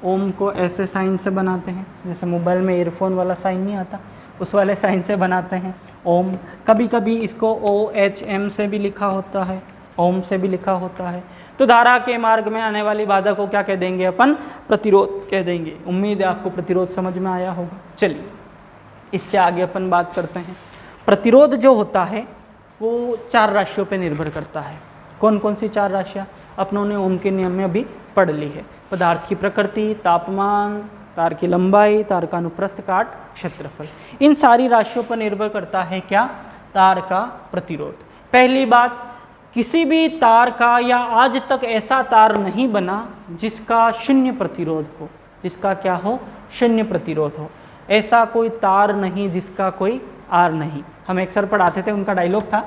ओम को ऐसे साइन से बनाते हैं, जैसे मोबाइल में ईयरफोन वाला साइन नहीं आता, उस वाले साइन से बनाते हैं ओम। कभी कभी इसको OHM से भी लिखा होता है, ओम से भी लिखा होता है। तो धारा के मार्ग में आने वाली बाधा को क्या कह देंगे अपन? प्रतिरोध कह देंगे। उम्मीद है आपको प्रतिरोध समझ में आया होगा। चलिए इससे आगे अपन बात करते हैं। प्रतिरोध जो होता है वो 4 राशियों पे निर्भर करता है। कौन कौन सी 4 राशियाँ? अपनों ने ओम के नियम में अभी पढ़ ली है। पदार्थ की प्रकृति, तापमान, तार की लंबाई, तार का अनुप्रस्थ काट, क्षेत्रफल, इन सारी राशियों पर निर्भर करता है क्या? तार का प्रतिरोध। पहली बात, किसी भी तार का या आज तक ऐसा तार नहीं बना जिसका 0 प्रतिरोध हो। जिसका क्या हो? 0 प्रतिरोध हो। ऐसा कोई तार नहीं जिसका कोई आर नहीं। हम एक सर पढ़ाते थे, उनका डायलॉग था,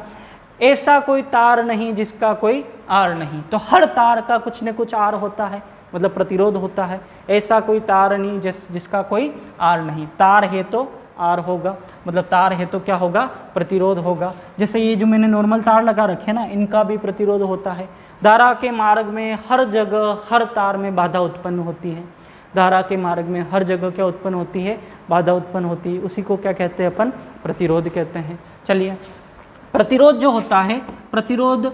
ऐसा कोई तार नहीं जिसका कोई आर नहीं। तो हर तार का कुछ न कुछ आर होता है, मतलब प्रतिरोध होता है। ऐसा कोई तार नहीं जिसका कोई आर नहीं। तार है तो आर होगा, मतलब तार है तो क्या होगा? प्रतिरोध होगा। जैसे ये जो मैंने नॉर्मल तार लगा रखे ना, इनका भी प्रतिरोध होता है। धारा के मार्ग में हर जगह, हर तार में बाधा उत्पन्न होती है। धारा के मार्ग में हर जगह क्या उत्पन्न होती है? बाधा उत्पन्न होती है। उसी को क्या कहते हैं अपन? प्रतिरोध कहते हैं। चलिए, प्रतिरोध जो होता है, प्रतिरोध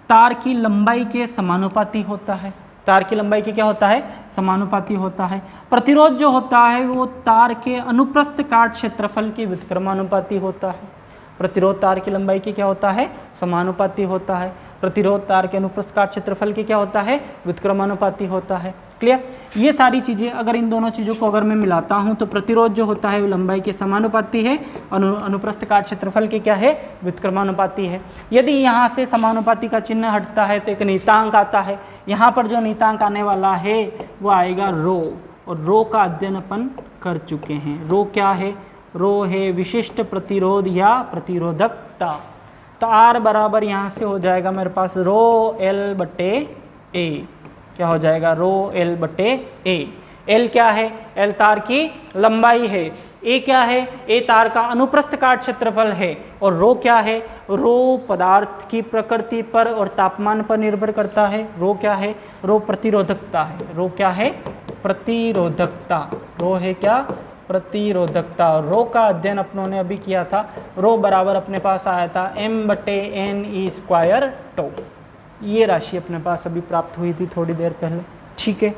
तार की लंबाई के समानुपाती होता है। तार की लंबाई की क्या होता है? समानुपाती होता है। प्रतिरोध जो होता है वो तार के अनुप्रस्थ काट क्षेत्रफल के व्युत्क्रमानुपाती होता है। प्रतिरोध तार की लंबाई की क्या होता है? समानुपाती होता है। प्रतिरोध तार के अनुप्रस्थ काट क्षेत्रफल की क्या होता है? व्युत्क्रमानुपाती होता है। क्लियर? ये सारी चीज़ें, अगर इन दोनों चीज़ों को अगर मैं मिलाता हूँ तो प्रतिरोध जो होता है वो लंबाई के समानुपाती है, अनुप्रस्थ काट क्षेत्रफल की क्या है? व्युत्क्रमानुपाती है। यदि यहाँ से समानुपाती का चिन्ह हटता है तो एक नियतांक आता है। यहाँ पर जो नियतांक आने वाला है वो आएगा रो, और रो का अध्ययन अपन कर चुके हैं। रो क्या है? रो है विशिष्ट प्रतिरोध या प्रतिरोधकता। तो R बराबर यहाँ से हो जाएगा मेरे पास रो L/A। क्या हो जाएगा? रो L/A। L क्या है? L तार की लंबाई है। A क्या है? A तार का अनुप्रस्थ काट क्षेत्रफल है। और रो क्या है? रो पदार्थ की प्रकृति पर और तापमान पर निर्भर करता है। रो क्या है? रो प्रतिरोधकता है। रो क्या है? प्रतिरोधकता। रो है क्या? प्रतिरोधकता। रो का अध्ययन अपनों ने अभी किया था। रो बराबर अपने पास आया था m/n² टो। ये राशि अपने पास अभी प्राप्त हुई थी थोड़ी देर पहले। ठीक है,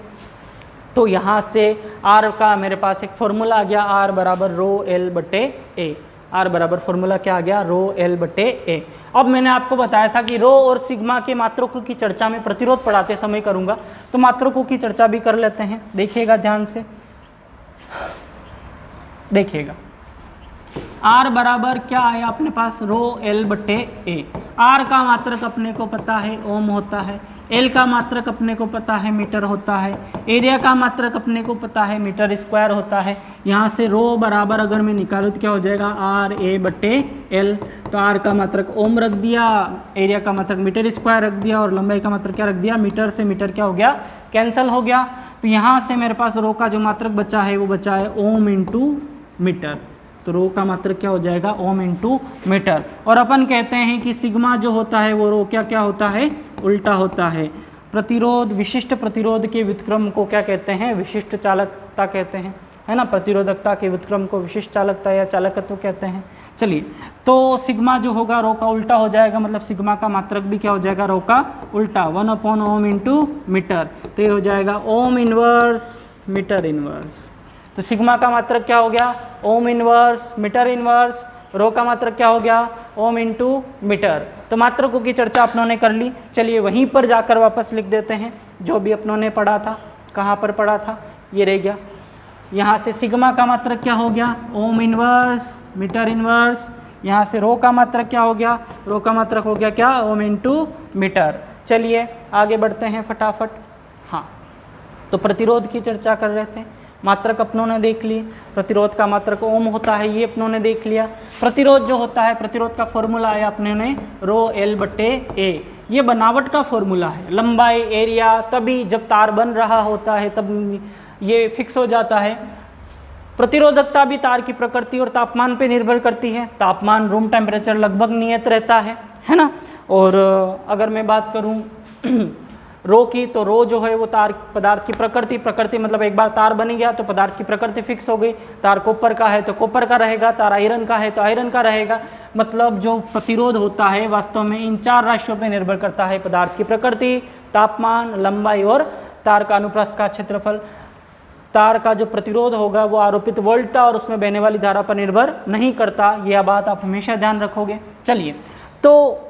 तो यहाँ से R का मेरे पास एक फॉर्मूला आ गया, R बराबर रो L/A। आर बराबर फॉर्मूला क्या आ गया, रो एल बटे ए। अब मैंने आपको बताया था कि रो और सिग्मा के मात्रकों की चर्चा में प्रतिरोध पढ़ाते समय करूंगा, तो मात्रकों की चर्चा भी कर लेते हैं। देखिएगा ध्यान से, देखिएगा आर बराबर क्या आया अपने पास, रो एल बटे ए। आर का मात्रक अपने को पता है ओम होता है, एल का मात्रक अपने को पता है मीटर होता है, एरिया का मात्रक अपने को पता है मीटर स्क्वायर होता है। यहाँ से रो बराबर अगर मैं निकालूँ तो क्या हो जाएगा, आर ए बटे एल। तो आर का मात्रक ओम रख दिया, एरिया का मात्रक मीटर स्क्वायर रख दिया, और लंबाई का मात्रक क्या रख दिया, मीटर से मीटर क्या हो गया, कैंसिल हो गया। तो यहाँ से मेरे पास रो का जो मात्रक बचा है वो बचा है ओम इंटू मीटर। तो रो का मात्रक क्या हो जाएगा, ओम इंटू मीटर। और अपन कहते हैं कि सिग्मा जो होता है वो रो क्या होता है, उल्टा होता है। प्रतिरोध, विशिष्ट प्रतिरोध के व्युत्क्रम को क्या कहते हैं, विशिष्ट चालकता कहते हैं, है ना। प्रतिरोधकता के व्युत्क्रम को विशिष्ट चालकता या चालकत्व कहते हैं। चलिए, तो सिग्मा जो होगा रो का उल्टा हो जाएगा, मतलब सिग्मा का मात्रक भी क्या हो जाएगा, रो का उल्टा, 1 ओम इंटू मीटर। तो ये हो जाएगा ओम इनवर्स मीटर इनवर्स। तो सिग्मा का मात्रक क्या हो गया, ओम इनवर्स मीटर इनवर्स, रो का मात्रक क्या हो गया, ओम इंटू मीटर। तो मात्रकों की चर्चा अपनों ने कर ली। चलिए वहीं पर जाकर वापस लिख देते हैं जो भी अपनों ने पढ़ा था। कहाँ पर पढ़ा था, ये रह गया। यहाँ से सिग्मा का मात्रक क्या हो गया, ओम इनवर्स मीटर इनवर्स। यहाँ से रो का मात्रक क्या हो गया, रो का मात्रक हो गया क्या, ओम इंटू मीटर। चलिए आगे बढ़ते हैं फटाफट। हाँ, तो प्रतिरोध की चर्चा कर रहे थे, मात्रक अपनों ने देख लिए। प्रतिरोध का मात्रक ओम होता है, ये अपनों ने देख लिया। प्रतिरोध जो होता है, प्रतिरोध का फॉर्मूला आया अपने ने रो एल बटे ए। ये बनावट का फॉर्मूला है, लंबाई एरिया तभी जब तार बन रहा होता है तब ये फिक्स हो जाता है। प्रतिरोधकता भी तार की प्रकृति और तापमान पे निर्भर करती है। तापमान रूम टेम्परेचर लगभग नियत रहता है ना। और अगर मैं बात करूँ रो की, तो रो जो है वो तार पदार्थ की प्रकृति मतलब एक बार तार बन गया तो पदार्थ की प्रकृति फिक्स हो गई। तार कॉपर का है तो कॉपर का रहेगा, तार आयरन का है तो आयरन का रहेगा। मतलब जो प्रतिरोध होता है वास्तव में इन 4 राशियों पर निर्भर करता है, पदार्थ की प्रकृति, तापमान, लंबाई और तार का अनुप्रस्थ का क्षेत्रफल। तार का जो प्रतिरोध होगा वो आरोपित वोल्टता और उसमें बहने वाली धारा पर निर्भर नहीं करता। यह बात आप हमेशा ध्यान रखोगे। चलिए, तो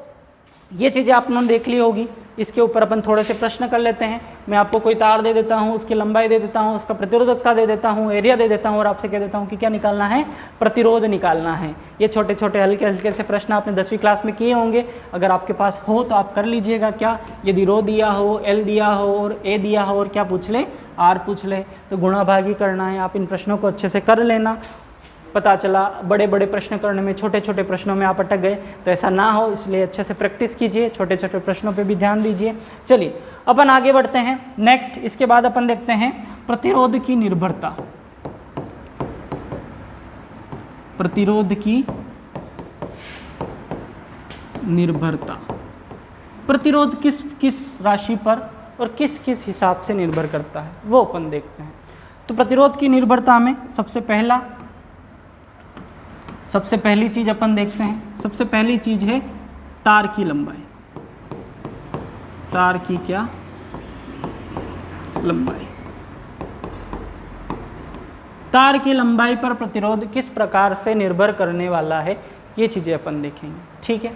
ये चीज़ें आपने देख ली होगी। इसके ऊपर अपन थोड़े से प्रश्न कर लेते हैं। मैं आपको कोई तार दे देता हूँ, उसकी लंबाई दे देता हूँ, उसका प्रतिरोधकता दे देता हूँ, एरिया दे देता हूँ और आपसे कह देता हूँ कि क्या निकालना है, प्रतिरोध निकालना है। ये छोटे छोटे हल्के हल्के से प्रश्न आपने 10वीं क्लास में किए होंगे। अगर आपके पास हो तो आप कर लीजिएगा। क्या, यदि रो दिया हो, एल दिया हो और ए दिया हो और क्या पूछ ले, आर पूछ ले, तो गुणा भागी करना है। आप इन प्रश्नों को अच्छे से कर लेना। पता चला बड़े बड़े प्रश्न करने में छोटे छोटे प्रश्नों में आप अटक गए, तो ऐसा ना हो इसलिए अच्छे से प्रैक्टिस कीजिए, छोटे छोटे प्रश्नों पे भी ध्यान दीजिए। चलिए अपन आगे बढ़ते हैं नेक्स्ट। इसके बाद अपन देखते हैं प्रतिरोध की निर्भरता। प्रतिरोध की निर्भरता, प्रतिरोध किस किस राशि पर और किस किस हिसाब से निर्भर करता है वो अपन देखते हैं। तो प्रतिरोध की निर्भरता में सबसे पहली चीज अपन देखते हैं। सबसे पहली चीज है तार की लंबाई। तार की क्या लंबाई, तार की लंबाई पर प्रतिरोध किस प्रकार से निर्भर करने वाला है, ये चीजें अपन देखेंगे। ठीक है,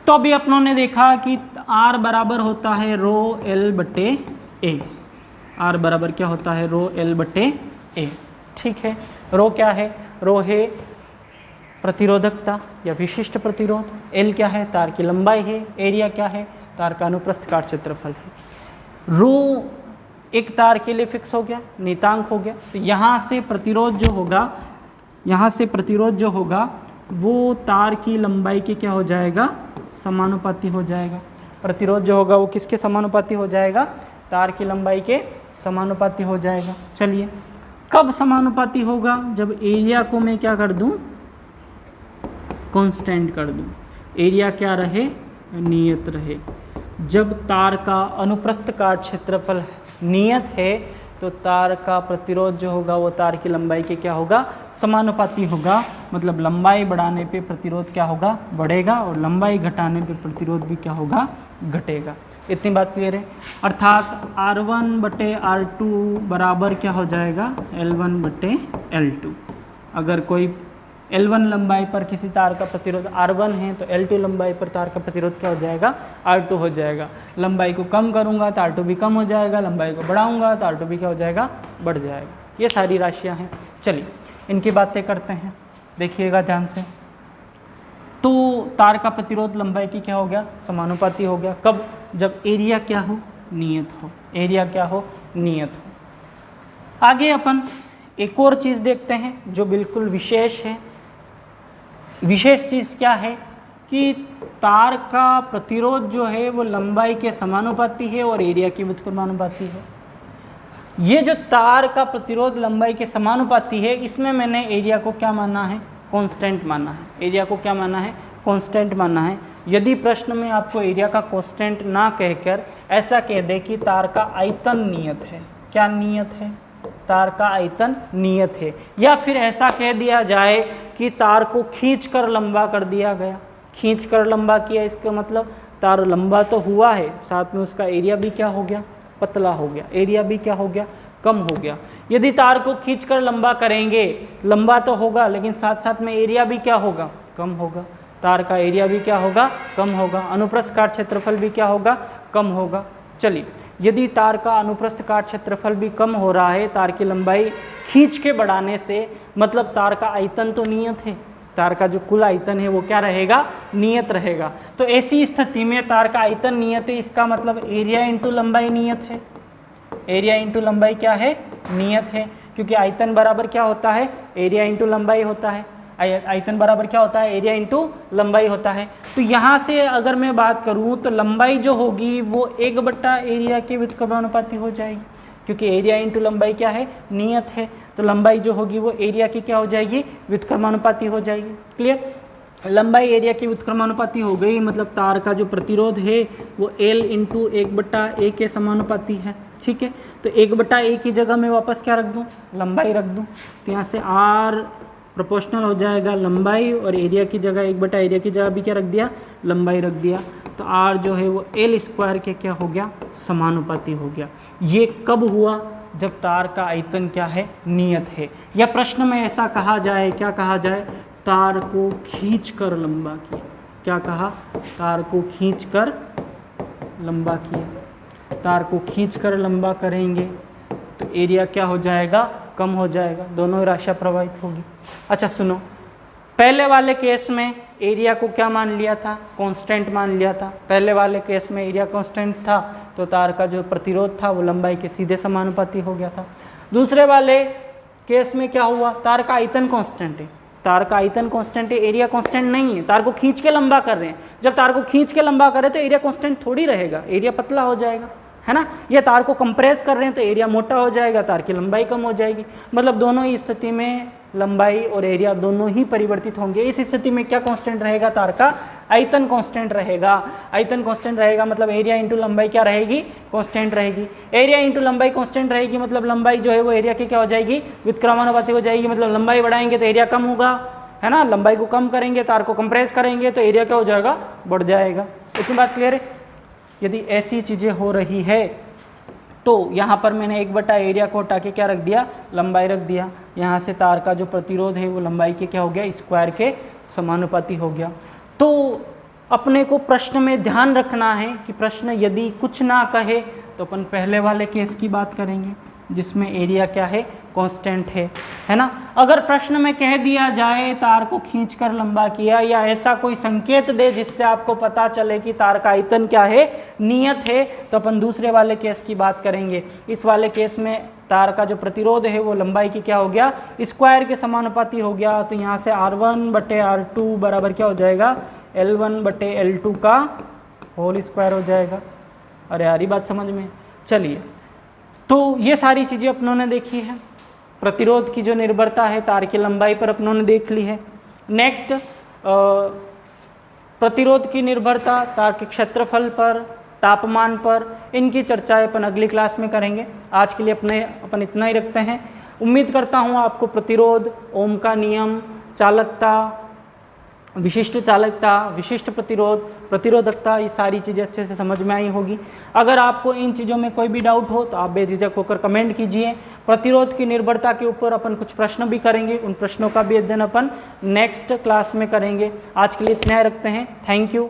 तो अभी अपनों ने देखा कि R बराबर होता है रो एल बटे ए। R बराबर क्या होता है, रो एल बटे ए। ठीक है, रो क्या है, रो है प्रतिरोधकता या विशिष्ट प्रतिरोध, एल क्या है, तार की लंबाई है, एरिया क्या है, तार का अनुप्रस्थ काट क्षेत्रफल है। रो एक तार के लिए फिक्स हो गया, नियतांक हो गया। तो यहाँ से प्रतिरोध जो होगा वो तार की लंबाई के क्या हो जाएगा, समानुपाती हो जाएगा। प्रतिरोध जो होगा वो किसके समानुपाती हो जाएगा, तार की लंबाई के समानुपाती हो जाएगा। चलिए, कब समानुपाती होगा, जब एरिया को मैं क्या कर दूं, कांस्टेंट कर दूं, एरिया क्या रहे, नियत रहे। जब तार का अनुप्रस्थ काट क्षेत्रफल नियत है तो तार का प्रतिरोध जो होगा वो तार की लंबाई के क्या होगा, समानुपाती होगा। मतलब लंबाई बढ़ाने पे प्रतिरोध क्या होगा, बढ़ेगा, और लंबाई घटाने पे प्रतिरोध भी क्या होगा, घटेगा। इतनी बात क्लियर है। अर्थात R1 बटे R2 बराबर क्या हो जाएगा, L1 बटे L2। अगर कोई L1 लंबाई पर किसी तार का प्रतिरोध R1 है तो L2 लंबाई पर तार का प्रतिरोध क्या हो जाएगा, R2 हो जाएगा। लंबाई को कम करूँगा तो R2 भी कम हो जाएगा, लंबाई को बढ़ाऊँगा तो R2 भी क्या हो जाएगा, बढ़ जाएगा। ये सारी राशियाँ हैं। चलिए इनकी बातें करते हैं, देखिएगा ध्यान से। तो तार का प्रतिरोध लंबाई की क्या हो गया, समानुपाती हो गया। कब, जब एरिया क्या हो, नियत हो। एरिया क्या हो, नियत हो। आगे अपन एक और चीज़ देखते हैं जो बिल्कुल विशेष है। विशेष चीज़ क्या है कि तार का प्रतिरोध जो है वो लंबाई के समानुपाती है और एरिया की व्युत्क्रमानुपाती है। ये जो तार का प्रतिरोध लंबाई के समानुपाती है, इसमें मैंने एरिया को क्या माना है, कांस्टेंट माना है। एरिया को क्या माना है, कांस्टेंट माना है। यदि प्रश्न में आपको एरिया का कांस्टेंट ना कहकर ऐसा कह दे कि तार का आयतन नियत है, क्या नियत है, तार का आयतन नियत है, या फिर ऐसा कह दिया जाए कि तार को खींचकर लंबा कर दिया गया, खींचकर लंबा किया, इसका मतलब तार लंबा तो हुआ है, साथ में उसका एरिया भी क्या हो गया, पतला हो गया, एरिया भी क्या हो गया, कम हो गया। यदि तार को खींचकर लंबा करेंगे, लंबा तो होगा लेकिन साथ साथ में एरिया भी क्या होगा, कम होगा। तार का एरिया भी क्या होगा, कम होगा। अनुप्रस्थ काट क्षेत्रफल भी क्या होगा, कम होगा। चलिए, यदि तार का अनुप्रस्थ काट क्षेत्रफल भी कम हो रहा है तार की लंबाई खींच के बढ़ाने से, मतलब तार का आयतन तो नियत है, तार का जो कुल आयतन है वो क्या रहेगा, नियत रहेगा। तो ऐसी स्थिति में तार का आयतन नियत है, इसका मतलब एरिया इंटू लंबाई नियत है। एरिया इंटू लंबाई क्या है, नियत है, क्योंकि आयतन बराबर क्या होता है, एरिया इंटू लंबाई होता है। आयतन बराबर क्या होता है, एरिया इंटू लंबाई होता है। तो यहाँ से अगर मैं बात करूँ तो लंबाई जो होगी वो 1/, एरिया के व्युत्क्रमानुपाती हो जाएगी, क्योंकि एरिया इंटू लंबाई क्या है, नियत है। तो लंबाई जो होगी वो एरिया की क्या हो जाएगी, व्युत्क्रमानुपाती हो जाएगी। क्लियर, लंबाई एरिया की व्युत्क्रमानुपाती हो गई, मतलब तार का जो प्रतिरोध है वो L इंटू 1/A के समानुपाती है। ठीक है, तो 1/A की जगह मैं वापस क्या रख दूँ, लंबाई रख दूँ। तो यहाँ से R प्रोपोर्शनल हो जाएगा लंबाई, और एरिया की जगह 1/, एरिया की जगह भी क्या रख दिया, लंबाई रख दिया। तो R जो है वो L² के क्या हो गया, समानुपाती हो गया। ये कब हुआ, जब तार का आयतन क्या है, नियत है। या प्रश्न में ऐसा कहा जाए, क्या कहा जाए, तार को खींचकर लंबा किया। क्या कहा, तार को खींचकर लंबा किया। तार को खींचकर लंबा करेंगे तो एरिया क्या हो जाएगा, कम हो जाएगा, दोनों राशियाँ प्रभावित होगी। अच्छा सुनो, पहले वाले केस में एरिया को क्या मान लिया था, कांस्टेंट मान लिया था। पहले वाले केस में एरिया कांस्टेंट था तो तार का जो प्रतिरोध था वो लंबाई के सीधे समानुपाती हो गया था। दूसरे वाले केस में क्या हुआ, तार का आयतन कांस्टेंट है, तार का आयतन कांस्टेंट है, एरिया कांस्टेंट नहीं है। तार को खींच के लंबा कर रहे हैं, जब तार को खींच के लंबा करें तो एरिया कांस्टेंट थोड़ी रहेगा, एरिया पतला हो जाएगा, है ना। ये तार को कंप्रेस कर रहे हैं तो एरिया मोटा हो जाएगा, तार की लंबाई कम हो जाएगी। मतलब दोनों ही स्थिति में लंबाई और एरिया दोनों ही परिवर्तित होंगे। इस स्थिति में क्या कांस्टेंट रहेगा, तार का आयतन कांस्टेंट रहेगा। आयतन कांस्टेंट रहेगा मतलब एरिया इंटू लंबाई क्या रहेगी, कांस्टेंट रहेगी। एरिया इंटू लंबाई कांस्टेंट रहेगी मतलब लंबाई जो है वो एरिया की क्या हो जाएगी, व्युत्क्रमानुपाती हो जाएगी। मतलब लंबाई बढ़ाएंगे तो एरिया कम होगा, है ना। लंबाई को कम करेंगे, तार को कंप्रेस करेंगे तो एरिया क्या हो जाएगा, बढ़ जाएगा। इतनी बात क्लियर है। यदि ऐसी चीज़ें हो रही है तो यहाँ पर मैंने 1/, एरिया को हटा के क्या रख दिया, लंबाई रख दिया। यहाँ से तार का जो प्रतिरोध है वो लंबाई के क्या हो गया, स्क्वायर के समानुपाती हो गया। तो अपने को प्रश्न में ध्यान रखना है कि प्रश्न यदि कुछ ना कहे तो अपन पहले वाले केस की बात करेंगे जिसमें एरिया क्या है, कांस्टेंट है ना। अगर प्रश्न में कह दिया जाए तार को खींचकर लंबा किया, या ऐसा कोई संकेत दे जिससे आपको पता चले कि तार का आयतन क्या है, नियत है, तो अपन दूसरे वाले केस की बात करेंगे। इस वाले केस में तार का जो प्रतिरोध है वो लंबाई की क्या हो गया, स्क्वायर के समानुपाती हो गया। तो यहाँ से R1/R2 बराबर क्या हो जाएगा, L1/L2 का होल स्क्वायर हो जाएगा। अरे यार ये बात समझ में। चलिए, तो ये सारी चीज़ें अपनों ने देखी है। प्रतिरोध की जो निर्भरता है तार की लंबाई पर अपनों ने देख ली है। नेक्स्ट, प्रतिरोध की निर्भरता तार के क्षेत्रफल पर, तापमान पर, इनकी चर्चा अपन अगली क्लास में करेंगे। आज के लिए अपन इतना ही रखते हैं। उम्मीद करता हूँ आपको प्रतिरोध, ओम का नियम, चालकता विशिष्ट चालकता, विशिष्ट प्रतिरोध, प्रतिरोधकता, ये सारी चीज़ें अच्छे से समझ में आई होगी। अगर आपको इन चीज़ों में कोई भी डाउट हो तो आप बेझिझक होकर कमेंट कीजिए। प्रतिरोध की निर्भरता के ऊपर अपन कुछ प्रश्न भी करेंगे, उन प्रश्नों का भी अध्ययन अपन नेक्स्ट क्लास में करेंगे। आज के लिए इतना ही रखते हैं। Thank you.